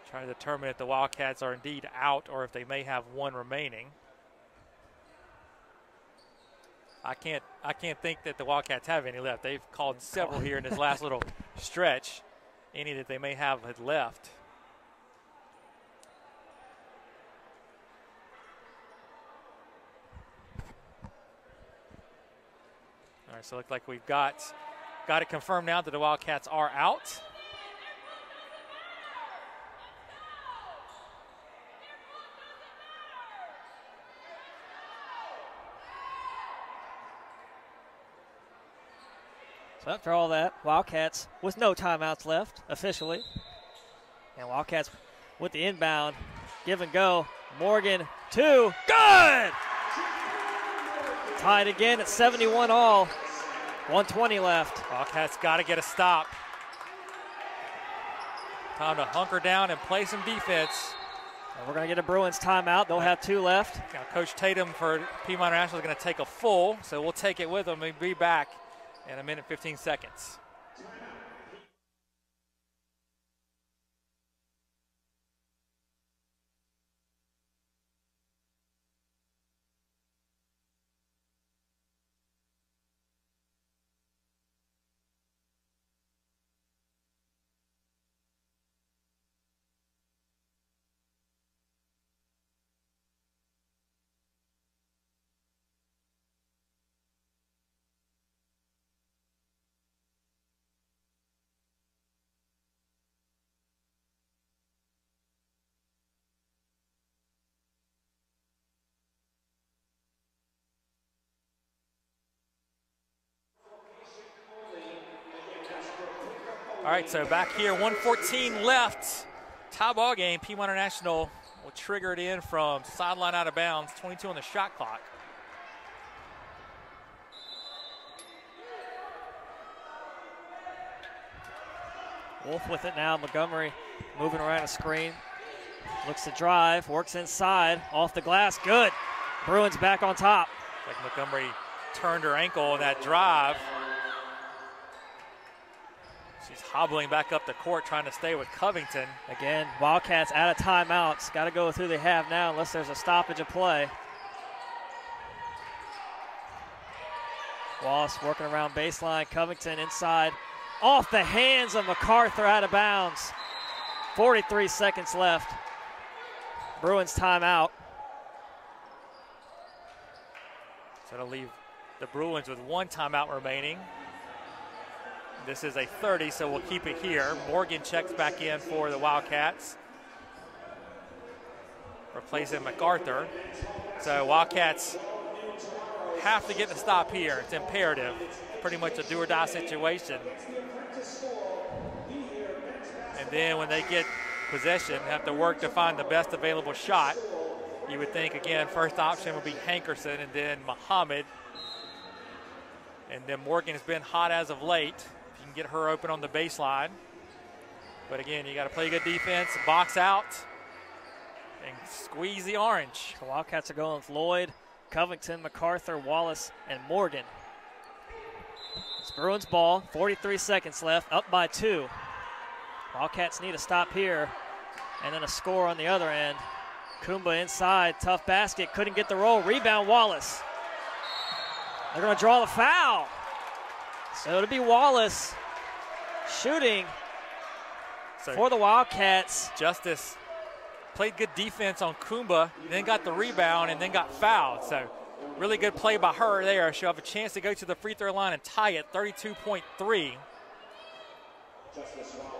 Trying to determine if the Wildcats are indeed out or if they may have one remaining. I can't think that the Wildcats have any left. They've called several here in this last little stretch. Any that they may have had left. All right, so it looks like we've got it confirmed now that the Wildcats are out. So after all that, Wildcats with no timeouts left officially. And Wildcats with the inbound, give and go. Morgan, 2, good! Tied again at 71 all, 120 left. Wildcats got to get a stop. Time to hunker down and play some defense. And we're going to get a Bruins timeout. They'll have 2 left. Now Coach Tatum for Piedmont International is going to take a full, so we'll take it with them and be back in a minute 15 seconds. All right, so back here, 1:14 left. Tie ball game. Piedmont International will trigger it in from sideline out of bounds. 22 on the shot clock. Wolf with it now. Montgomery moving around a screen. Looks to drive, works inside, off the glass, good. Bruins back on top. Like Montgomery turned her ankle on that drive. She's hobbling back up the court trying to stay with Covington. Again, Wildcats out of timeouts. Got to go with who they have now unless there's a stoppage of play. Wallace working around baseline. Covington inside. Off the hands of MacArthur, out of bounds. 43 seconds left. Bruins timeout. So it'll leave the Bruins with 1 timeout remaining. This is a 30, so we'll keep it here. Morgan checks back in for the Wildcats, replacing MacArthur. So Wildcats have to get the stop here. It's imperative. Pretty much a do-or-die situation. And then when they get possession, have to work to find the best available shot. You would think, again, first option would be Hankerson and then Muhammad. And then Morgan has been hot as of late. If you can get her open on the baseline. But again, you got to play good defense, box out, and squeeze the orange. The Wildcats are going with Lloyd, Covington, MacArthur, Wallace, and Morgan. It's Bruins ball, 43 seconds left, up by 2. Wildcats need a stop here, and then a score on the other end. Kumba inside, tough basket, couldn't get the roll. Rebound, Wallace. They're going to draw the foul. So it'll be Wallace shooting for the Wildcats. Justice played good defense on Kumba, then got the rebound, and then got fouled. So really good play by her there. She'll have a chance to go to the free throw line and tie it, 32.3.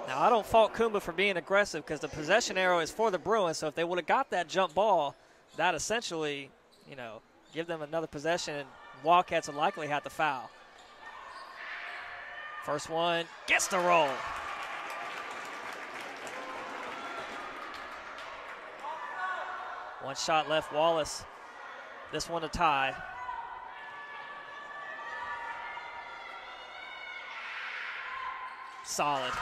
Now, I don't fault Kumba for being aggressive because the possession arrow is for the Bruins, so if they would have got that jump ball, that essentially, give them another possession, and Wildcats would likely have to foul. First one gets the roll. One shot left, Wallace. This one to tie. Solid.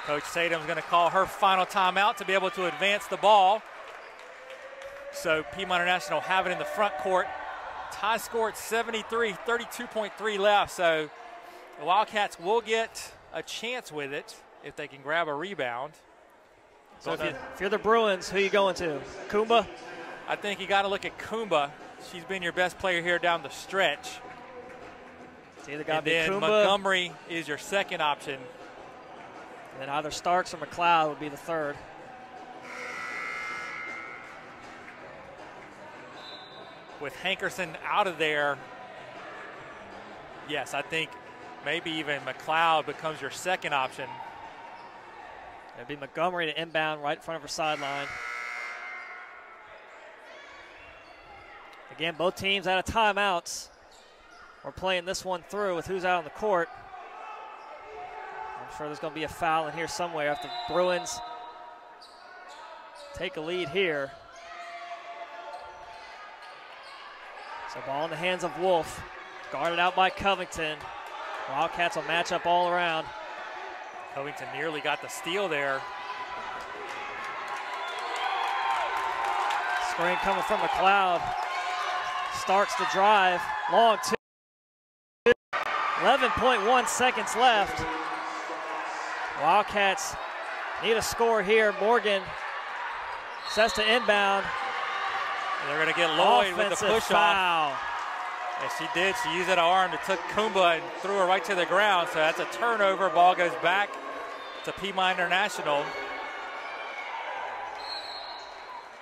Coach Tatum's going to call her final timeout to be able to advance the ball. So Piedmont International have it in the front court. Tie score at 73, 32.3 left. So the Wildcats will get a chance with it if they can grab a rebound. So if you're the Bruins, who are you going to? Kumba? I think you got to look at Kumba. She's been your best player here down the stretch. It's either got to be then Kumba, Montgomery is your second option. and then either Starks or McLeod would be the third. With Hankerson out of there, yes, I think maybe even McLeod becomes your second option. It'd be Montgomery to inbound right in front of her sideline. Again, both teams out of timeouts. We're playing this one through with who's out on the court. I'm sure there's going to be a foul in here somewhere if the Bruins take a lead here. So ball in the hands of Wolf, guarded out by Covington. Wildcats will match up all around. Covington nearly got the steal there. Screen coming from McLeod. Starks to drive. Long two. 11.1 seconds left. Wildcats need a score here. Morgan sets to inbound. And they're going to get Lloyd with the push-off. Foul. Yes, she did. She used that arm to took Kumba and threw her right to the ground. So that's a turnover. Ball goes back to Piedmont International.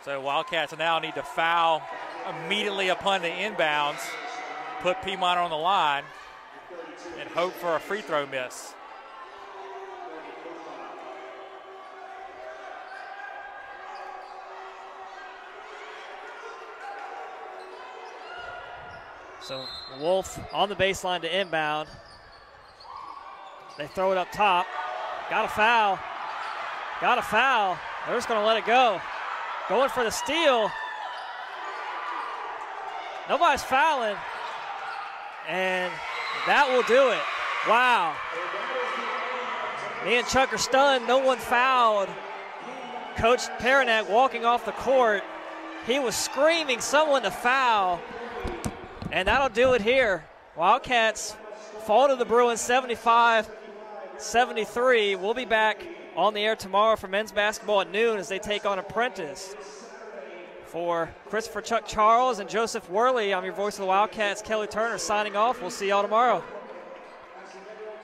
So Wildcats now need to foul immediately upon the inbounds, put Piedmont on the line, and hope for a free throw miss. So Wolf on the baseline to inbound. They throw it up top. Got a foul. Got a foul. They're just going to let it go. Going for the steal. Nobody's fouling. And that will do it. Wow. Me and Chuck are stunned. No one fouled. Coach Paranek walking off the court. He was screaming someone to foul. And that'll do it here. Wildcats fall to the Bruins 75-73. We'll be back on the air tomorrow for men's basketball at noon as they take on Apprentice. For Christopher Chuck Charles and Joseph Worley, I'm your voice of the Wildcats, Kelly Turner, signing off. We'll see y'all tomorrow.